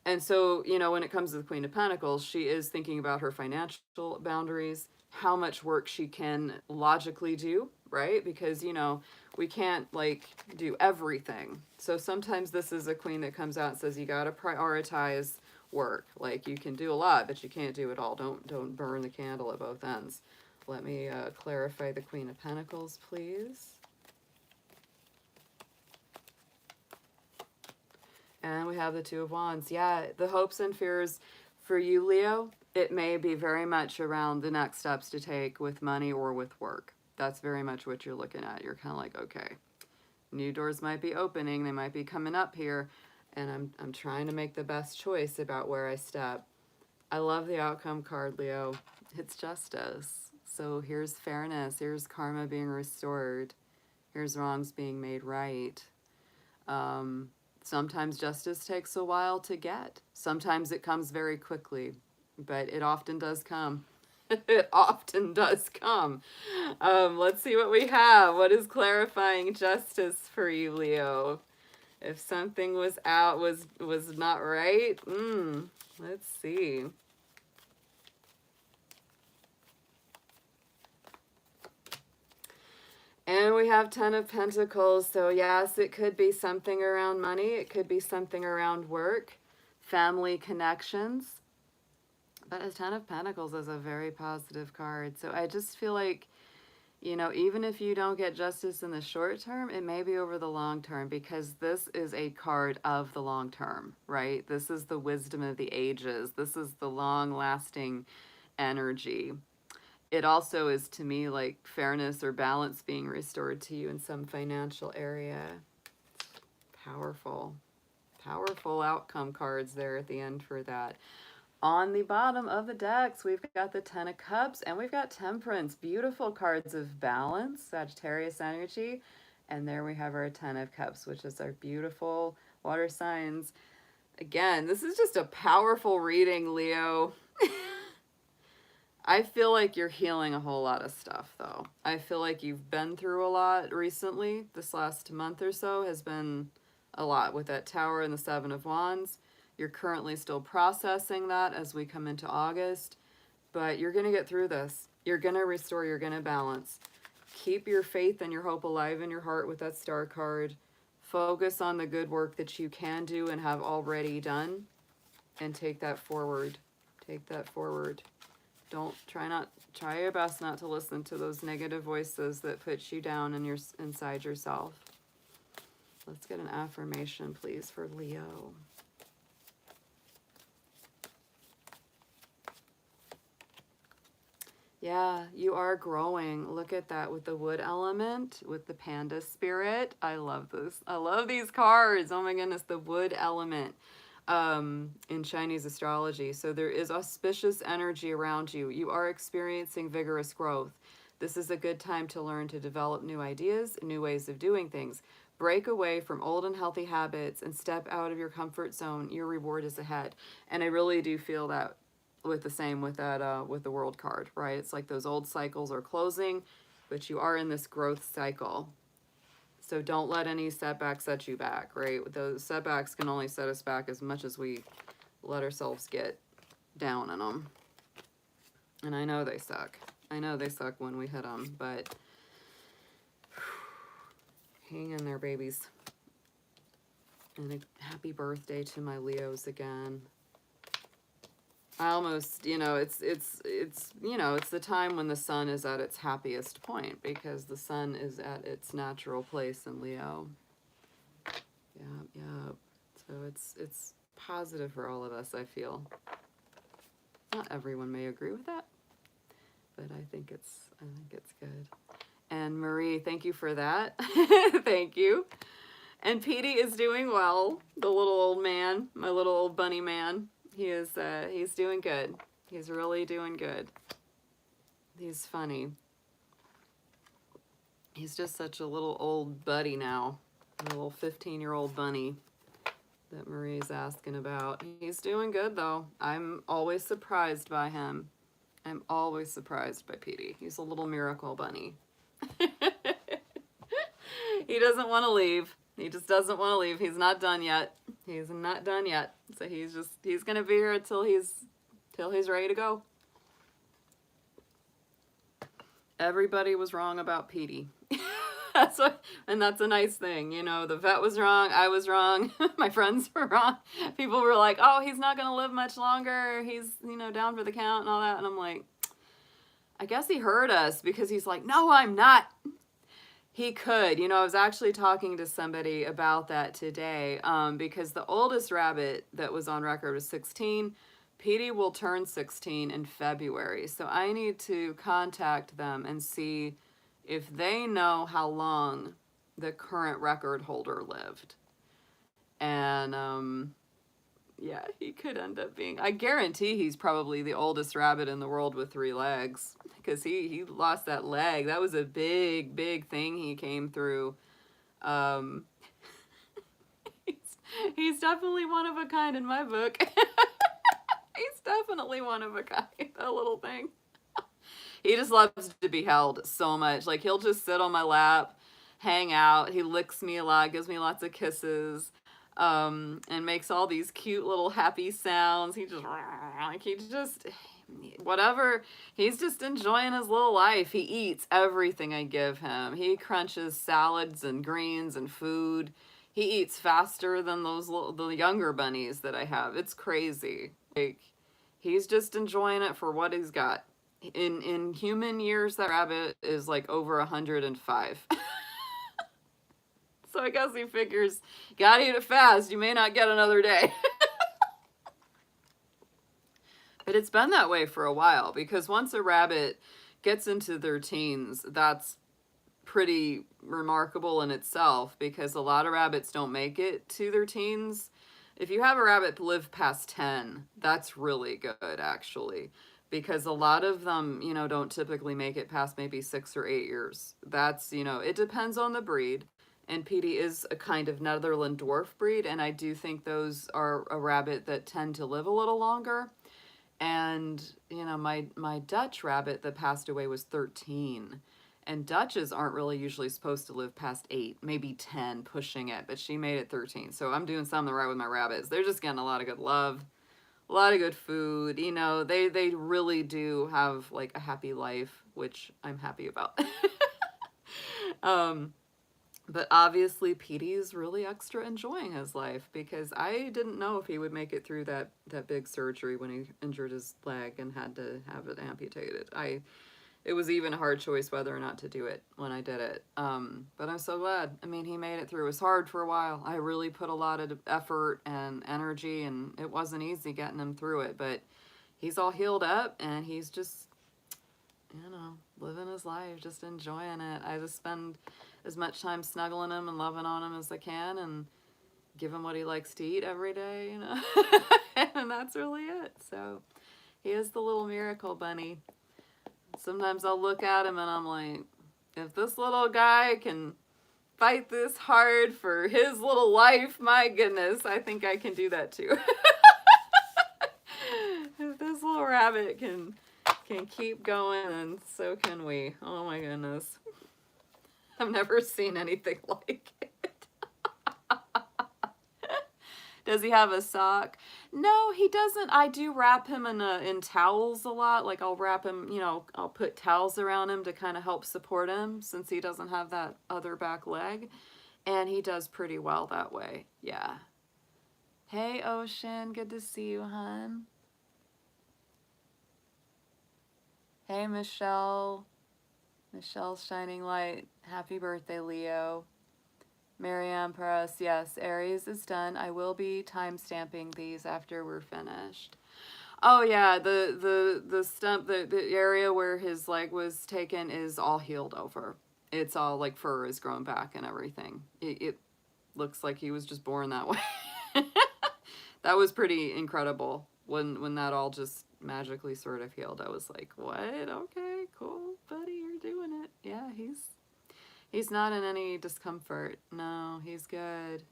And so, you know, when it comes to the Queen of Pentacles, she is thinking about her financial boundaries, how much work she can logically do, right? Because, you know, we can't like do everything. So sometimes this is a queen that comes out and says, you got to prioritize work. Like you can do a lot, but you can't do it all. Don't burn the candle at both ends. Let me clarify the Queen of Pentacles, please. And we have the Two of Wands. Yeah, the hopes and fears for you, Leo, it may be very much around the next steps to take with money or with work. That's very much what you're looking at. You're kind of like, okay, new doors might be opening. They might be coming up here. And I'm trying to make the best choice about where I step. I love the outcome card, Leo. It's justice. So here's fairness. Here's karma being restored. Here's wrongs being made right. Sometimes justice takes a while to get. Sometimes it comes very quickly, but it often does come. It often does come. Let's see what we have. What is clarifying justice for you, Leo? If something was not right, let's see. And we have Ten of Pentacles. So yes, it could be something around money. It could be something around work, family connections. But a Ten of Pentacles is a very positive card. So I just feel like, you know, even if you don't get justice in the short term, it may be over the long term, because this is a card of the long term, right? This is the wisdom of the ages. This is the long-lasting energy. It also is, to me, like fairness or balance being restored to you in some financial area. Powerful. Powerful outcome cards there at the end for that. On the bottom of the decks, we've got the Ten of Cups and we've got Temperance. Beautiful cards of balance, Sagittarius energy. And there we have our Ten of Cups, which is our beautiful water signs. Again, this is just a powerful reading, Leo. I feel like you're healing a whole lot of stuff, though. I feel like you've been through a lot recently. This last month or so has been a lot with that Tower and the Seven of Wands. You're currently still processing that as we come into August, but you're going to get through this. You're going to restore, you're going to balance. Keep your faith and your hope alive in your heart with that Star card. Focus on the good work that you can do and have already done, and take that forward. Take that forward. Try your best not to listen to those negative voices that put you down inside yourself. Let's get an affirmation, please, for Leo. Yeah, you are growing. Look at that with the wood element, with the panda spirit. I love this. I love these cards. Oh my goodness, the wood element. In Chinese astrology. So there is auspicious energy around you. You are experiencing vigorous growth. This is a good time to learn to develop new ideas, new ways of doing things. Break away from old unhealthy habits and step out of your comfort zone. Your reward is ahead. And I really do feel that with the same with that with the World card, right? It's like those old cycles are closing, but you are in this growth cycle. So don't let any setbacks set you back, right? Those setbacks can only set us back as much as we let ourselves get down in them. And I know they suck. I know they suck when we hit them, but hang in there, babies. And a happy birthday to my Leos again. I almost, you know, it's you know, it's the time when the sun is at its happiest point, because the sun is at its natural place in Leo. Yeah, yeah. So it's positive for all of us, I feel. Not everyone may agree with that, but I think it's good. And Marie, thank you for that. Thank you. And Petey is doing well, the little old man, my little old bunny man. He's doing good. He's really doing good. He's funny. He's just such a little old buddy now. A little 15-year-old bunny that Marie's asking about. He's doing good, though. I'm always surprised by him. I'm always surprised by Petey. He's a little miracle bunny. He doesn't want to leave. He just doesn't want to leave. He's not done yet. He's not done yet. So he's going to be here till he's ready to go. Everybody was wrong about Petey. And that's a nice thing. You know, the vet was wrong. I was wrong. My friends were wrong. People were like, oh, he's not going to live much longer. He's, you know, down for the count and all that. And I'm like, I guess he heard us, because he's like, no, I'm not. He could. You know, I was actually talking to somebody about that today, because the oldest rabbit that was on record was 16. Petey will turn 16 in February. So I need to contact them and see if they know how long the current record holder lived. And yeah, he could end up being, I guarantee he's probably the oldest rabbit in the world with 3 legs, because he lost that leg. That was a big, big thing he came through. He's definitely one of a kind in my book. He's definitely one of a kind, that little thing. He just loves to be held so much. Like, he'll just sit on my lap, hang out. He licks me a lot, gives me lots of kisses, and makes all these cute little happy sounds. Whatever. He's just enjoying his little life. He eats everything I give him. He crunches salads and greens and food. He eats faster than the younger bunnies that I have. It's crazy. Like, he's just enjoying it for what he's got. In human years, that rabbit is like over 105. So I guess he figures, gotta eat it fast, you may not get another day. But it's been that way for a while, because once a rabbit gets into their teens, that's pretty remarkable in itself, because a lot of rabbits don't make it to their teens. If you have a rabbit live past 10, that's really good, actually, because a lot of them, you know, don't typically make it past maybe 6 or 8 years. That's, you know, it depends on the breed. And Petey is a kind of Netherland dwarf breed, and I do think those are a rabbit that tend to live a little longer. And, you know, my Dutch rabbit that passed away was 13. And Dutches aren't really usually supposed to live past 8, maybe 10, pushing it. But she made it 13. So I'm doing something right with my rabbits. They're just getting a lot of good love, a lot of good food. You know, they really do have, like, a happy life, which I'm happy about. But obviously Petey's really extra enjoying his life, because I didn't know if he would make it through that big surgery when he injured his leg and had to have it amputated. It was even a hard choice whether or not to do it when I did it. But I'm so glad. I mean, he made it through. It was hard for a while. I really put a lot of effort and energy, and it wasn't easy getting him through it, but he's all healed up, and he's just, you know, living his life, just enjoying it. I just spend as much time snuggling him and loving on him as I can, and give him what he likes to eat every day, you know. And that's really it. So he is the little miracle bunny. Sometimes I'll look at him and I'm like, if this little guy can fight this hard for his little life, my goodness, I think I can do that too. If this little rabbit can keep going, and so can we. Oh my goodness. I've never seen anything like it. Does he have a sock? No, he doesn't. I do wrap him in towels a lot. Like I'll wrap him, you know, I'll put towels around him to kind of help support him since he doesn't have that other back leg. And he does pretty well that way. Yeah. Hey, Ocean. Good to see you, hon. Hey, Michelle. Michelle's shining light. Happy birthday, Leo. Marianne Perez, yes, Aries is done. I will be time stamping these after we're finished. Oh yeah, the stump, the area where his leg was taken is all healed over. It's all like fur is grown back and everything. It looks like he was just born that way. That was pretty incredible when that all just magically sort of healed. I was like, what? Okay, cool, buddy, you're doing it. Yeah, he's not in any discomfort. No, he's good.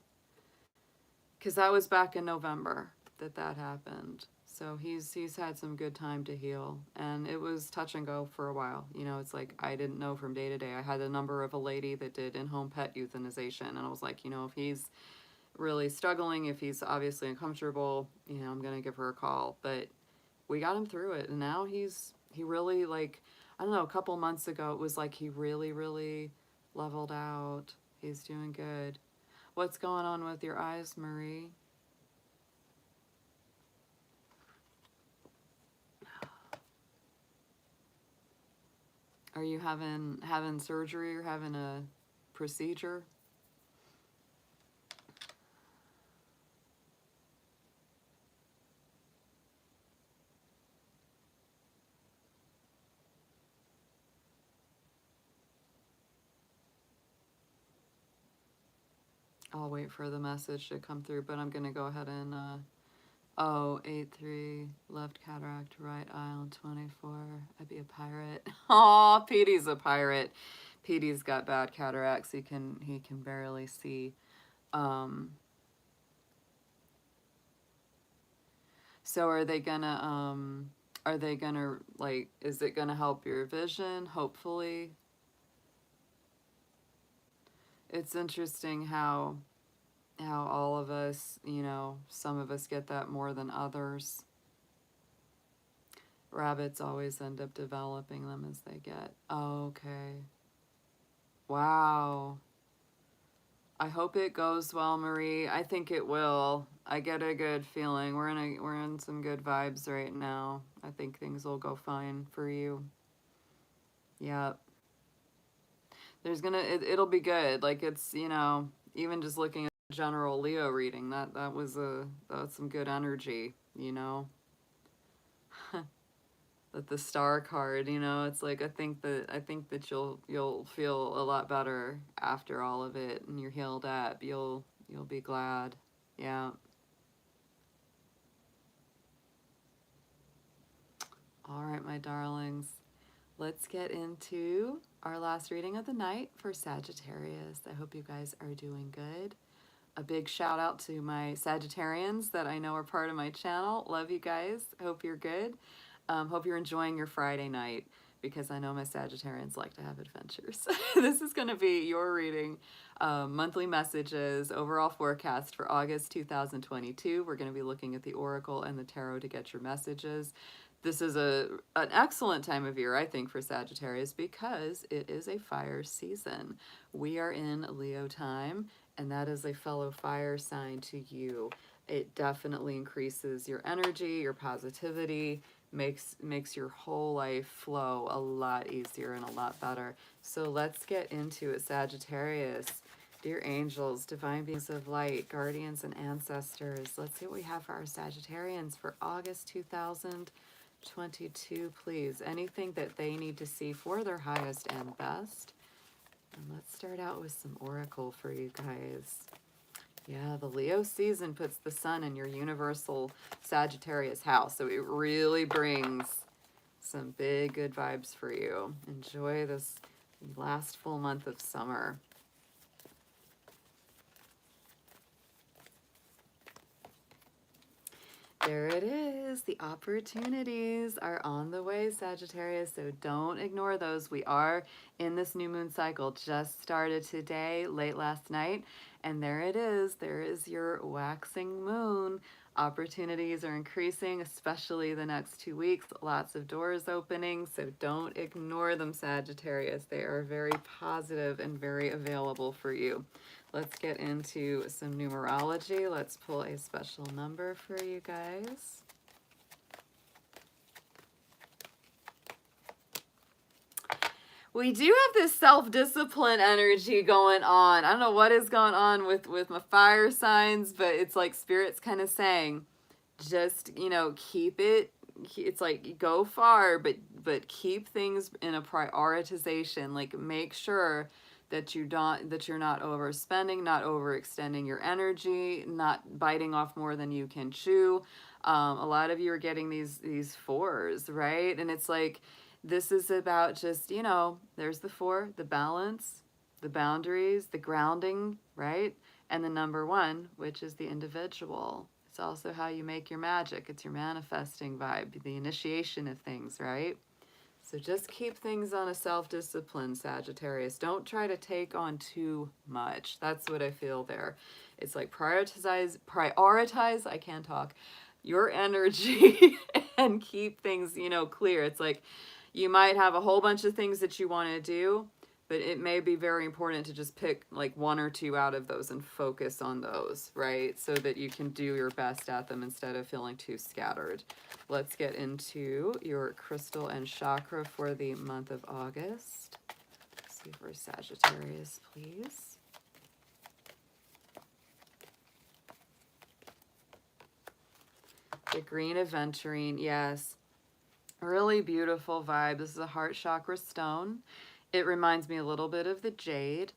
Because that was back in November that happened. So he's had some good time to heal. And it was touch and go for a while. You know, it's like I didn't know from day to day. I had the number of a lady that did in-home pet euthanization. And I was like, you know, if he's really struggling, if he's obviously uncomfortable, you know, I'm going to give her a call. But we got him through it. And now he really, like, I don't know, a couple months ago, it was like he really, really leveled out. He's doing good. What's going on with your eyes, Marie? Are you having surgery or having a procedure? I'll wait for the message to come through, but I'm going to go ahead and, oh, 8-3, left cataract, right aisle, 24. I'd be a pirate. Aw, Petey's a pirate. Petey's got bad cataracts. He can barely see. So are they gonna, like, is it gonna help your vision? Hopefully. It's interesting how all of us, you know, some of us get that more than others. Rabbits always end up developing them as they get. Oh, okay. Wow. I hope it goes well, Marie. I think it will. I get a good feeling. We're in some good vibes right now. I think things will go fine for you. Yep. There's it'll be good. Like it's, you know, even just looking at the general Leo reading, that's some good energy, you know. That the star card, you know, it's like I think that you'll feel a lot better after all of it, and you're healed up. You'll be glad. Yeah. All right, my darlings. Let's get into our last reading of the night for Sagittarius. I hope you guys are doing good. A big shout out to my Sagittarians that I know are part of my channel. Love you guys. Hope you're good. Hope you're enjoying your Friday night because I know my Sagittarians like to have adventures. This is going to be your reading, monthly messages, overall forecast for August 2022. We're going to be looking at the Oracle and the Tarot to get your messages. This is an excellent time of year, I think, for Sagittarius because it is a fire season. We are in Leo time, and that is a fellow fire sign to you. It definitely increases your energy, your positivity, makes your whole life flow a lot easier and a lot better. So let's get into it, Sagittarius. Dear angels, divine beings of light, guardians and ancestors, let's see what we have for our Sagittarians for August 2022, please. Anything that they need to see for their highest and best. And let's start out with some oracle for you guys. Yeah, the Leo season puts the sun in your universal Sagittarius house. So it really brings some big good vibes for you. Enjoy this last full month of summer. There it is. The opportunities are on the way, Sagittarius, so don't ignore those. We are in this new moon cycle, just started today, late last night, and there it is. There is your waxing moon. Opportunities are increasing, especially the next 2 weeks. Lots of doors opening, so don't ignore them, Sagittarius. They are very positive and very available for you. Let's get into some numerology. Let's pull a special number for you guys. We do have this self-discipline energy going on. I don't know what is going on with my fire signs, but it's like Spirit's kind of saying, just, you know, keep it. It's like go far, but keep things in a prioritization. Like make sure that you're not overspending, not overextending your energy, not biting off more than you can chew. A lot of you are getting these fours, right? And it's like this is about just, you know, there's the 4, the balance, the boundaries, the grounding, right? And the number 1, which is the individual. It's also how you make your magic. It's your manifesting vibe, the initiation of things, right? So just keep things on a self-discipline, Sagittarius. Don't try to take on too much. That's what I feel there. It's like prioritize, I can't talk, your energy and keep things, you know, clear. It's like you might have a whole bunch of things that you want to do, but it may be very important to just pick like 1 or 2 out of those and focus on those, right? So that you can do your best at them instead of feeling too scattered. Let's get into your crystal and chakra for the month of August. Let's see for Sagittarius, please. The green aventurine, yes. Really beautiful vibe. This is a heart chakra stone. It reminds me a little bit of the jade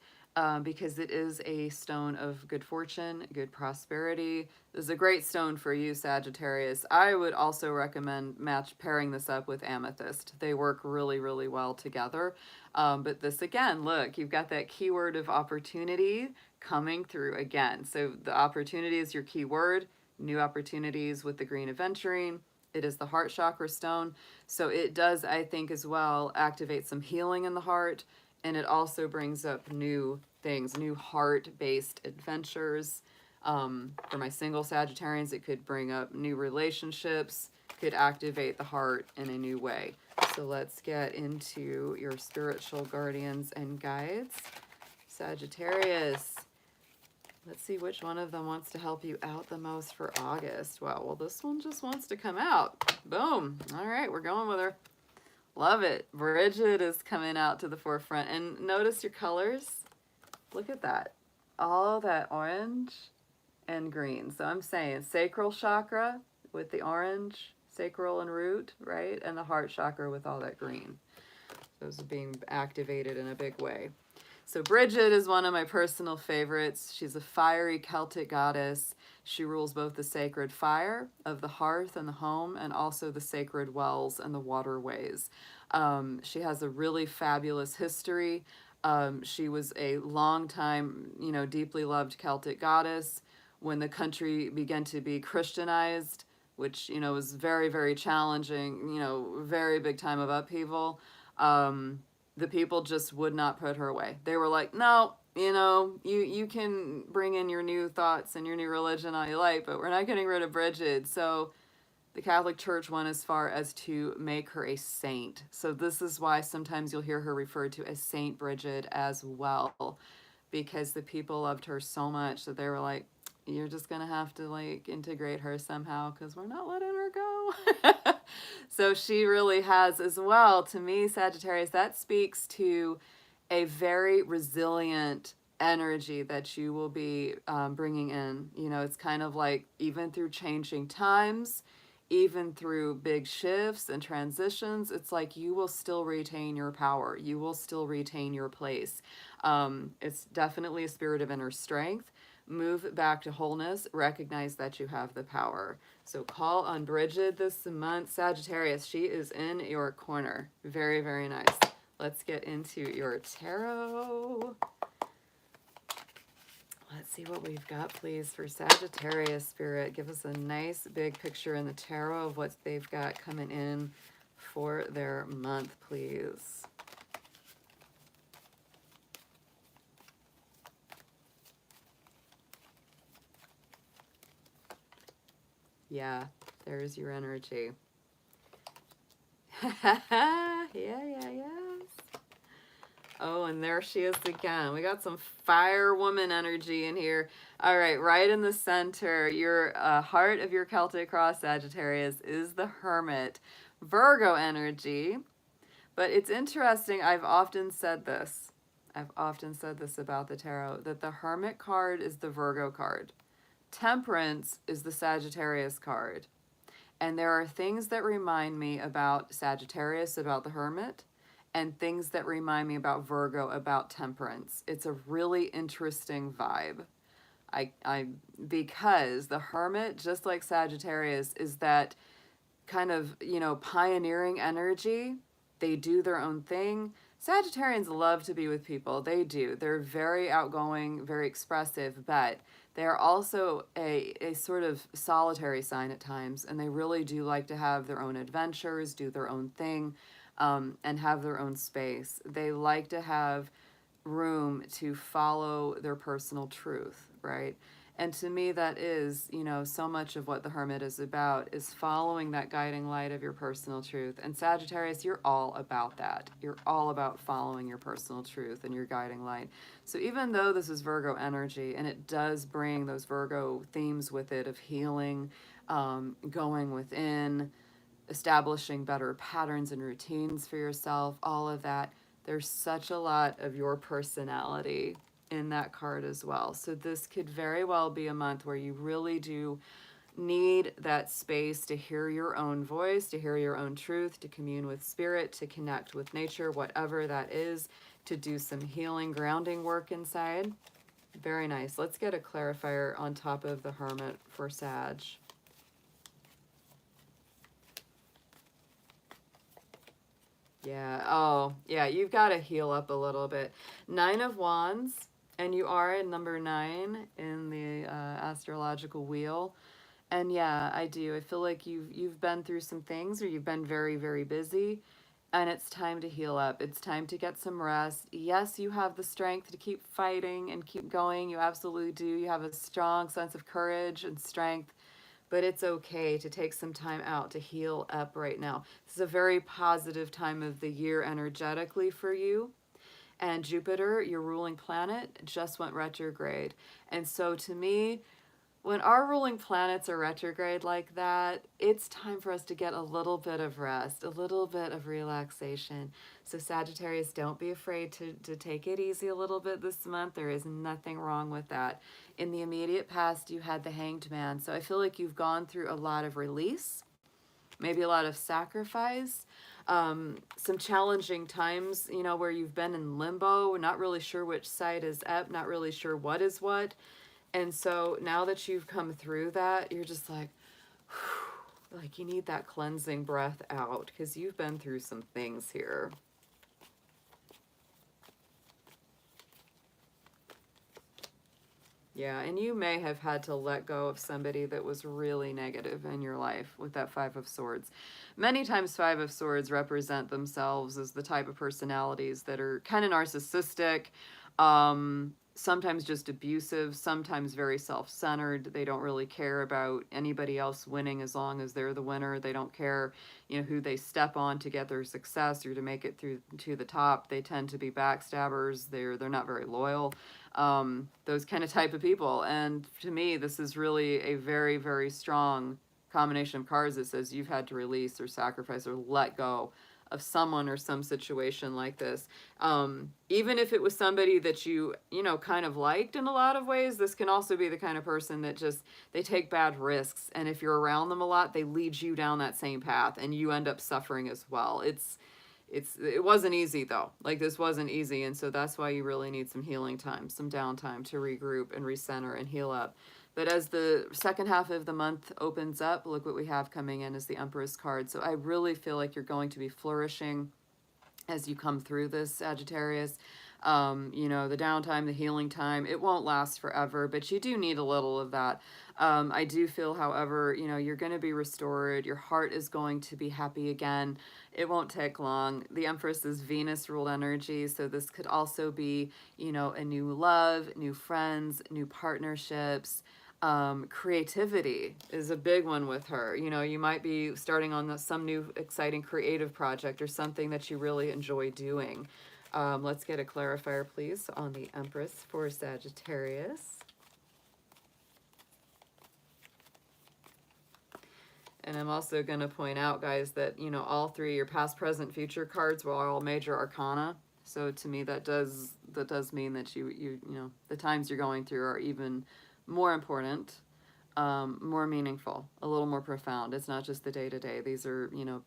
because it is a stone of good fortune, good prosperity. This is a great stone for you, Sagittarius. I would also recommend pairing this up with amethyst. They work really, really well together. But this again, look, you've got that keyword of opportunity coming through again. So the opportunity is your keyword, new opportunities with the green aventurine. It is the heart chakra stone. So it does, I think, as well, activate some healing in the heart. And it also brings up new things, new heart-based adventures. For my single Sagittarians, it could bring up new relationships, could activate the heart in a new way. So let's get into your spiritual guardians and guides. Sagittarius. Let's see which one of them wants to help you out the most for August. Wow, well, this one just wants to come out. Boom. All right, we're going with her. Love it. Bridget is coming out to the forefront. And notice your colors. Look at that. All that orange and green. So I'm saying sacral chakra with the orange, sacral and root, right? And the heart chakra with all that green. Those are being activated in a big way. So Bridget is one of my personal favorites. She's a fiery Celtic goddess. She rules both the sacred fire of the hearth and the home and also the sacred wells and the waterways. She has a really fabulous history. She was a long time, you know, deeply loved Celtic goddess. When the country began to be Christianized, which, you know, was very, very challenging, you know, very big time of upheaval, the people just would not put her away. They were like, no, you know, you can bring in your new thoughts and your new religion all you like, but we're not getting rid of Bridget. So the Catholic Church went as far as to make her a saint. So this is why sometimes you'll hear her referred to as Saint Bridget as well, because the people loved her so much that they were like, you're just going to have to like integrate her somehow because we're not letting her go. So she really has as well, to me, Sagittarius, that speaks to a very resilient energy that you will be bringing in. You know, it's kind of like even through changing times, even through big shifts and transitions, it's like you will still retain your power. You will still retain your place. It's definitely a spirit of inner strength. Move back to wholeness. Recognize that you have the power. So call on Bridget this month. Sagittarius, she is in your corner. Very, very nice. Let's get into your tarot. Let's see what we've got, please, for Sagittarius Spirit. Give us a nice big picture in the tarot of what they've got coming in for their month, please. Yeah, there's your energy. Yeah. Oh, and there she is again. We got some fire woman energy in here. All right, right in the center, your heart of your Celtic cross, Sagittarius, is the Hermit. Virgo energy. But it's interesting, I've often said this about the tarot, that the Hermit card is the Virgo card. Temperance is the Sagittarius card. And there are things that remind me about Sagittarius, about the Hermit, and things that remind me about Virgo, about Temperance. It's a really interesting vibe. Because the Hermit, just like Sagittarius, is that kind of, pioneering energy. They do their own thing. Sagittarians love to be with people. They do. They're very outgoing, very expressive, but they are also a sort of solitary sign at times, and they really do like to have their own adventures, do their own thing, and have their own space. They like to have room to follow their personal truth, right? And to me, that is, so much of what the Hermit is about, is following that guiding light of your personal truth. And Sagittarius, you're all about that. You're all about following your personal truth and your guiding light. So even though this is Virgo energy, and it does bring those Virgo themes with it of healing, going within, establishing better patterns and routines for yourself, all of that, there's such a lot of your personality in that card as well. So this could very well be a month where you really do need that space to hear your own voice, to hear your own truth, to commune with spirit, to connect with nature, whatever that is, to do some healing, grounding work inside. Very nice. Let's get a clarifier on top of the Hermit for Sag. Yeah. Oh, yeah. You've got to heal up a little bit. 9 of Wands. And you are at number 9 in the astrological wheel. And yeah, I do. I feel like you've been through some things, or you've been very, very busy. And it's time to heal up. It's time to get some rest. Yes, you have the strength to keep fighting and keep going. You absolutely do. You have a strong sense of courage and strength. But it's okay to take some time out to heal up right now. This is a very positive time of the year energetically for you. And Jupiter, your ruling planet, just went retrograde. And so to me, when our ruling planets are retrograde like that, it's time for us to get a little bit of rest, a little bit of relaxation. So Sagittarius, don't be afraid to take it easy a little bit this month. There is nothing wrong with that. In the immediate past, you had the Hanged Man. So I feel like you've gone through a lot of release, maybe a lot of sacrifice, some challenging times, where you've been in limbo, not really sure which side is up, not really sure what is what. And so now that you've come through that, you're just like, whew, like you need that cleansing breath out, because you've been through some things here. Yeah, and you may have had to let go of somebody that was really negative in your life with that 5 of Swords. Many times 5 of Swords represent themselves as the type of personalities that are kind of narcissistic, sometimes just abusive, sometimes very self-centered. They don't really care about anybody else winning as long as they're the winner. They don't care, who they step on to get their success or to make it through to the top. They tend to be backstabbers. They're not very loyal. Those kind of type of people. And to me, this is really a very, very strong combination of cards that says you've had to release or sacrifice or let go of someone or some situation like this. Even if it was somebody that you kind of liked in a lot of ways, this can also be the kind of person that just, they take bad risks. And if you're around them a lot, they lead you down that same path and you end up suffering as well. It wasn't easy though. Like this wasn't easy. And so that's why you really need some healing time, some downtime to regroup and recenter and heal up. But as the second half of the month opens up, look what we have coming in as the Empress card. So I really feel like you're going to be flourishing as you come through this, Sagittarius. You know, the downtime, the healing time, it won't last forever, but you do need a little of that. I do feel, however, you know, you're going to be restored. Your heart is going to be happy again. It won't take long. The Empress is Venus ruled energy, so this could also be, you know, a new love, new friends, new partnerships. Creativity is a big one with her. You know, you might be starting on some new exciting creative project or something that you really enjoy doing. Let's get a clarifier, please, on the Empress for Sagittarius. And I'm also going to point out, guys, that, you know, all three, your past, present, future cards were all major arcana. So to me, that does mean that you know, the times you're going through are even more important, more meaningful, a little more profound. It's not just the day-to-day. These are, you know,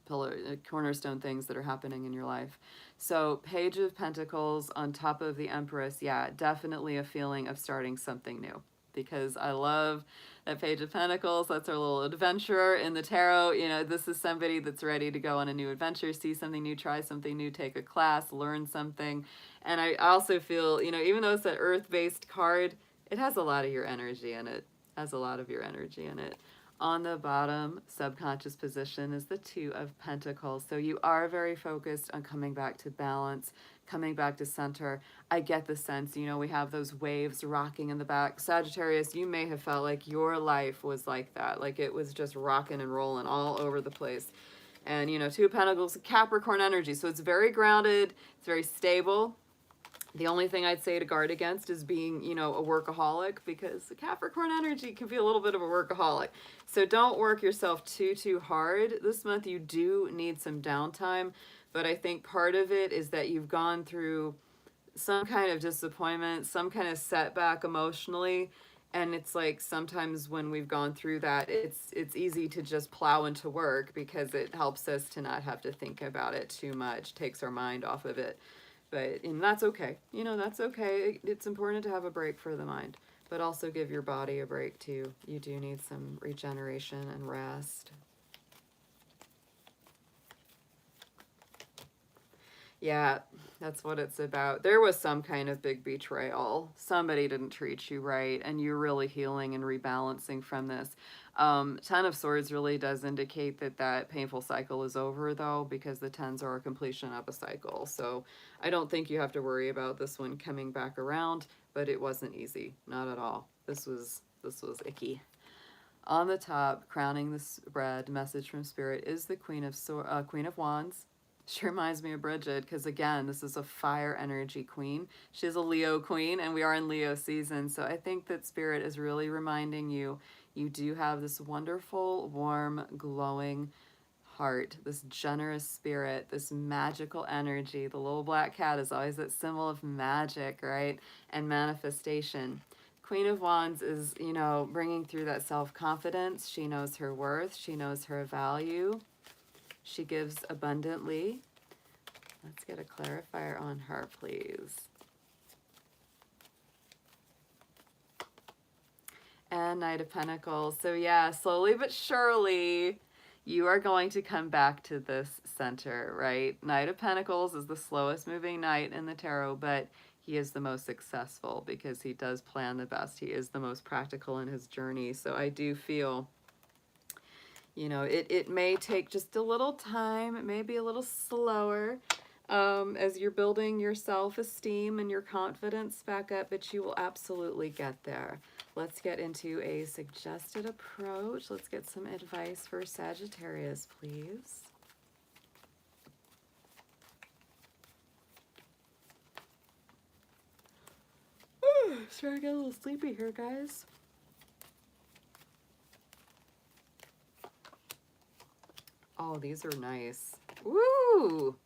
cornerstone things that are happening in your life. So Page of Pentacles on top of the Empress, yeah, definitely a feeling of starting something new. Because I love that Page of Pentacles. That's our little adventurer in the tarot. You know, this is somebody that's ready to go on a new adventure, see something new, try something new, take a class, learn something. And I also feel, you know, even though it's an earth-based card, it has a lot of your energy in it. Has a lot of your energy in it. On the bottom subconscious position is the Two of Pentacles. So you are very focused on coming back to balance, coming back to center. I get the sense, you know, we have those waves rocking in the back. Sagittarius, you may have felt like your life was like that. Like it was just rocking and rolling all over the place. And, you know, Two of Pentacles, Capricorn energy. So it's very grounded. It's very stable. The only thing I'd say to guard against is being, you know, a workaholic, because the Capricorn energy can be a little bit of a workaholic. So don't work yourself too hard this month. You do need some downtime, but I think part of it is that you've gone through some kind of disappointment, some kind of setback emotionally. And it's like sometimes when we've gone through that, it's easy to just plow into work because it helps us to not have to think about it too much, takes our mind off of it. And that's okay. You know, that's okay. It's important to have a break for the mind, but also give your body a break too. You do need some regeneration and rest. Yeah, that's what it's about. There was some kind of big betrayal. Somebody didn't treat you right, and you're really healing and rebalancing from this. Ten of Swords really does indicate that that painful cycle is over, though, because the tens are a completion of a cycle. So I don't think you have to worry about this one coming back around, but it wasn't easy. Not at all. This was icky. On the top, crowning the spread, message from Spirit, is the Queen of Wands. She reminds me of Bridget because, again, this is a fire energy queen. She's a Leo queen, and we are in Leo season. So I think that Spirit is really reminding you, you do have this wonderful, warm, glowing heart, this generous spirit, this magical energy. The little black cat is always that symbol of magic, right? And manifestation. Queen of Wands is, you know, bringing through that self-confidence. She knows her worth. She knows her value. She gives abundantly. Let's get a clarifier on her, please. And Knight of Pentacles. So yeah, slowly but surely, you are going to come back to this center, right? Knight of Pentacles is the slowest moving knight in the tarot, but he is the most successful because he does plan the best. He is the most practical in his journey. So I do feel, you know, it may take just a little time. It may be a little slower as you're building your self-esteem and your confidence back up, but you will absolutely get there. Let's get into a suggested approach. Let's get some advice for Sagittarius, please. Starting to get a little sleepy here, guys. Oh, these are nice. Woo!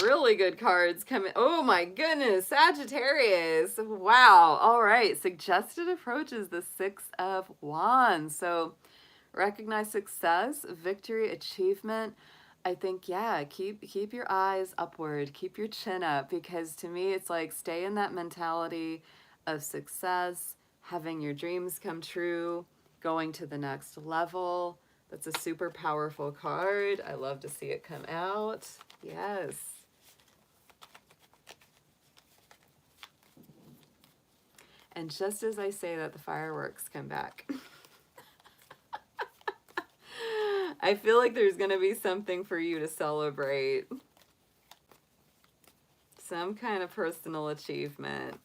Really good cards coming. Oh my goodness, Sagittarius. Wow. All right. Suggested approach is the Six of Wands. So recognize success, victory, achievement. I think, yeah, keep your eyes upward, keep your chin up, because to me it's like stay in that mentality of success, having your dreams come true, going to the next level. That's a super powerful card. I love to see it come out. Yes. And just as I say that, the fireworks come back. I feel like there's going to be something for you to celebrate. Some kind of personal achievement.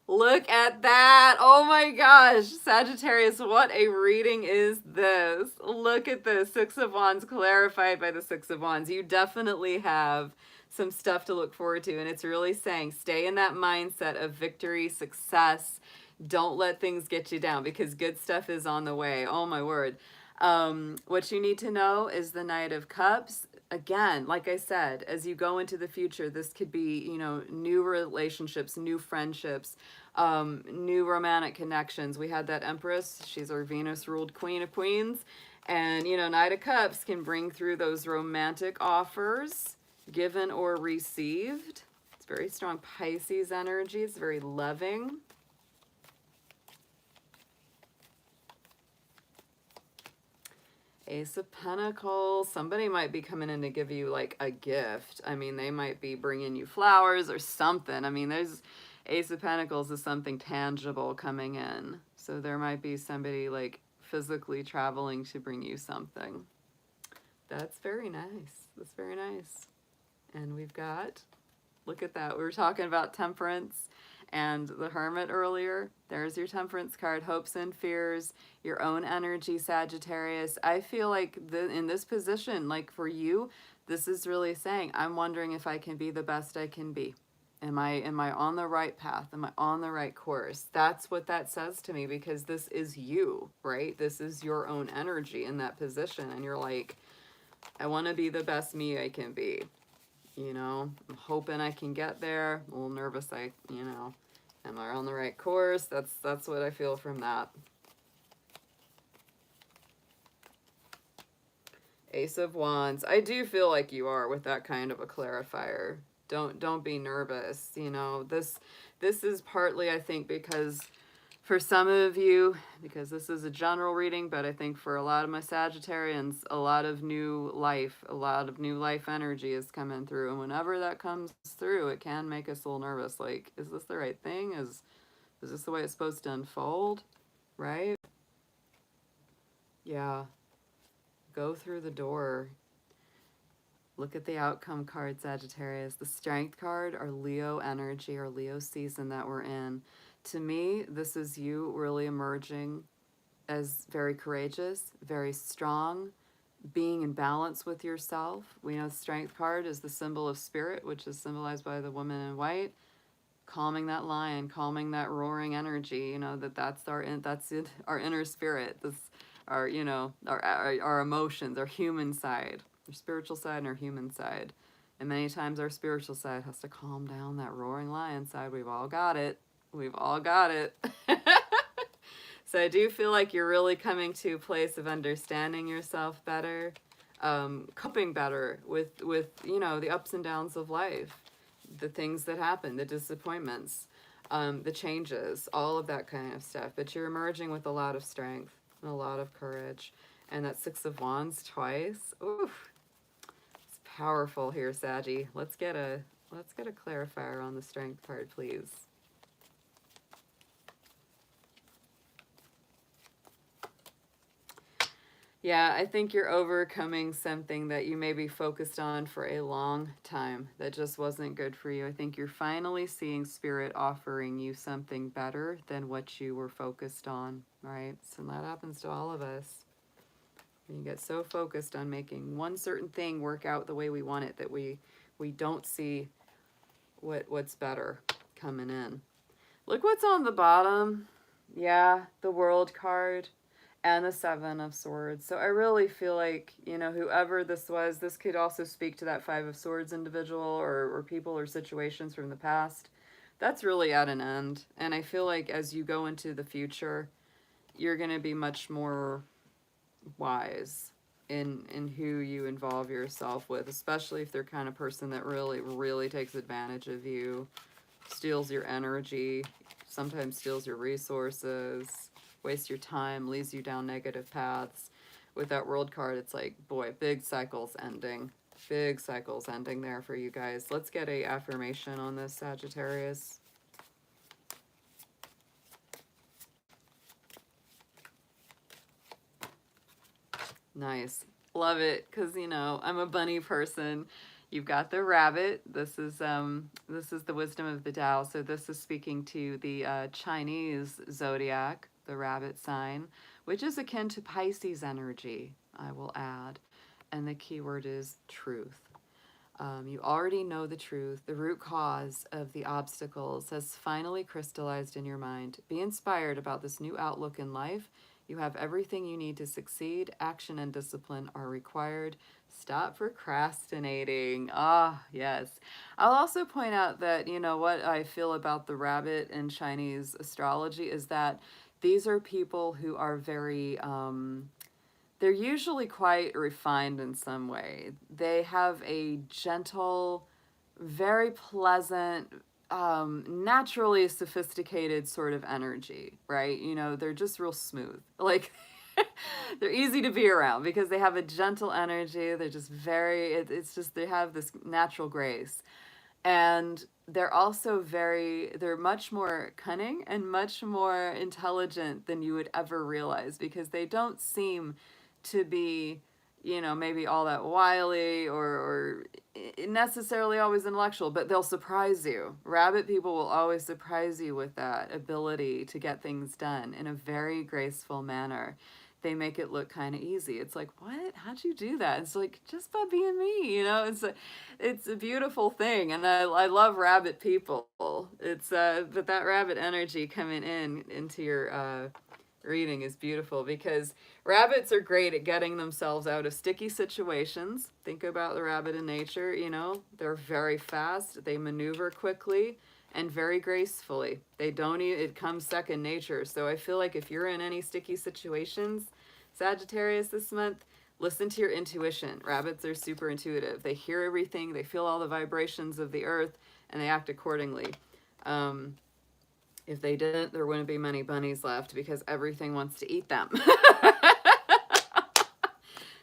Look at that. Oh my gosh. Sagittarius, what a reading is this? Look at this. Six of Wands clarified by the Six of Wands. You definitely have some stuff to look forward to. And it's really saying stay in that mindset of victory, success. Don't let things get you down because good stuff is on the way. Oh my word. What you need to know is the Knight of Cups. Again, like I said, as you go into the future, this could be, you know, new relationships, new friendships, new romantic connections. We had that Empress. She's our Venus-ruled Queen of Queens. And, you know, Knight of Cups can bring through those romantic offers, given or received. It's very strong Pisces energy. It's very loving. Ace of Pentacles. Somebody might be coming in to give you like a gift. I mean, they might be bringing you flowers or something. I mean, there's Ace of Pentacles is something tangible coming in. So there might be somebody like physically traveling to bring you something. That's very nice. That's very nice. And we've got, look at that. We were talking about temperance and the Hermit earlier. There's your Temperance card. Hopes and fears, your own energy, Sagittarius. I feel like in this position, like for you, this is really saying, I'm wondering if I can be the best I can be. Am I on the right path? Am I on the right course? That's what that says to me, because this is you, right? This is your own energy in that position. And you're like, I want to be the best me I can be. You know, I'm hoping I can get there. A little nervous, you know, am I on the right course? That's what I feel from that. Ace of Wands. I do feel like you are with that kind of a clarifier. Don't be nervous. You know, this is partly, I think, because for some of you, because this is a general reading, but I think for a lot of my Sagittarians, a lot of new life energy is coming through. And whenever that comes through, it can make us a little nervous. Like, is this the right thing? Is this the way it's supposed to unfold? Right? Yeah. Go through the door. Look at the outcome card, Sagittarius. The Strength card, our Leo energy, our Leo season that we're in. To me, this is you really emerging as very courageous, very strong, being in balance with yourself. We know the Strength card is the symbol of spirit, which is symbolized by the woman in white. Calming that lion, calming that roaring energy, you know, that's our inner spirit. This, our, you know, our emotions, our human side, our spiritual side and our human side. And many times our spiritual side has to calm down that roaring lion side. We've all got it. We've all got it. So I do feel like you're really coming to a place of understanding yourself better, coping better with you know, the ups and downs of life, the things that happen, the disappointments, the changes, all of that kind of stuff. But you're emerging with a lot of strength and a lot of courage. And that Six of Wands twice. Oof. It's powerful here, Saggy. Let's get a clarifier on the Strength card, please. Yeah, I think you're overcoming something that you maybe focused on for a long time that just wasn't good for you. I think you're finally seeing Spirit offering you something better than what you were focused on, right? So that happens to all of us. You get so focused on making one certain thing work out the way we want it that we don't see what's better coming in. Look what's on the bottom. Yeah, the World card. And the Seven of Swords. So I really feel like, you know, whoever this was, this could also speak to that Five of Swords individual or people or situations from the past. That's really at an end. And I feel like as you go into the future, you're going to be much more wise in who you involve yourself with, especially if they're kind of person that really, really takes advantage of you, steals your energy, sometimes steals your resources, waste your time, leads you down negative paths. With that World card, it's like, boy, big cycles ending. Big cycles ending there for you guys. Let's get a affirmation on this, Sagittarius. Nice. Love it, because you know, I'm a bunny person. You've got the rabbit. This is the wisdom of the Tao. So this is speaking to the Chinese zodiac, the rabbit sign, which is akin to Pisces energy, I will add. And the key word is truth. You already know the truth. The root cause of the obstacles has finally crystallized in your mind. Be inspired about this new outlook in life. You have everything you need to succeed. Action and discipline are required. Stop procrastinating. Ah, yes. I'll also point out that, you know, what I feel about the rabbit in Chinese astrology is that these are people who are very, they're usually quite refined in some way. They have a gentle, very pleasant, naturally sophisticated sort of energy, right? You know, they're just real smooth. Like, they're easy to be around because they have a gentle energy. They're just very, it's just, they have this natural grace. And they're also they're much more cunning and much more intelligent than you would ever realize, because they don't seem to be, you know, maybe all that wily or necessarily always intellectual, but they'll surprise you. Rabbit people will always surprise you with that ability to get things done in a very graceful manner. They make it look kind of easy. It's like, what? How'd you do that? It's like, just by being me, you know? It's a beautiful thing, and I love rabbit people. It's but that rabbit energy coming into your reading is beautiful, because rabbits are great at getting themselves out of sticky situations. Think about the rabbit in nature, you know, they're very fast, they maneuver quickly and very gracefully. They don't even, it comes second nature. So I feel like if you're in any sticky situations, Sagittarius, this month, listen to your intuition. Rabbits are super intuitive. They hear everything, they feel all the vibrations of the earth, and they act accordingly. If they didn't, there wouldn't be many bunnies left, because everything wants to eat them.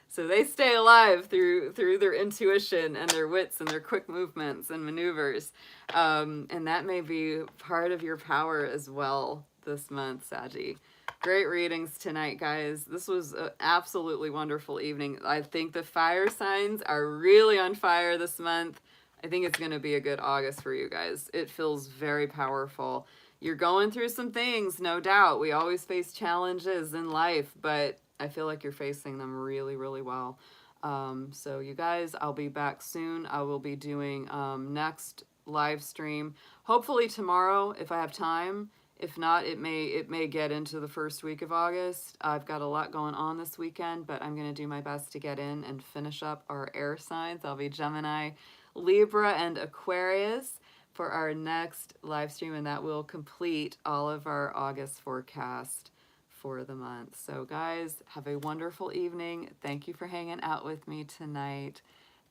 So they stay alive through their intuition and their wits and their quick movements and maneuvers. And that may be part of your power as well this month, Saggy. Great readings tonight, guys. This was an absolutely wonderful evening. I think the fire signs are really on fire this month. I think it's going to be a good August for you guys. It feels very powerful. You're going through some things, no doubt. We always face challenges in life, but I feel like you're facing them really, really well. So you guys, I'll be back soon. I will be doing next live stream, hopefully tomorrow if I have time. If not, it may get into the first week of August. I've got a lot going on this weekend, but I'm going to do my best to get in and finish up our air signs. I'll be Gemini, Libra, and Aquarius for our next live stream, and that will complete all of our August forecast for the month. So guys, have a wonderful evening. Thank you for hanging out with me tonight,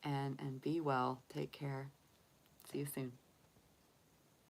and be well. Take care. See you soon.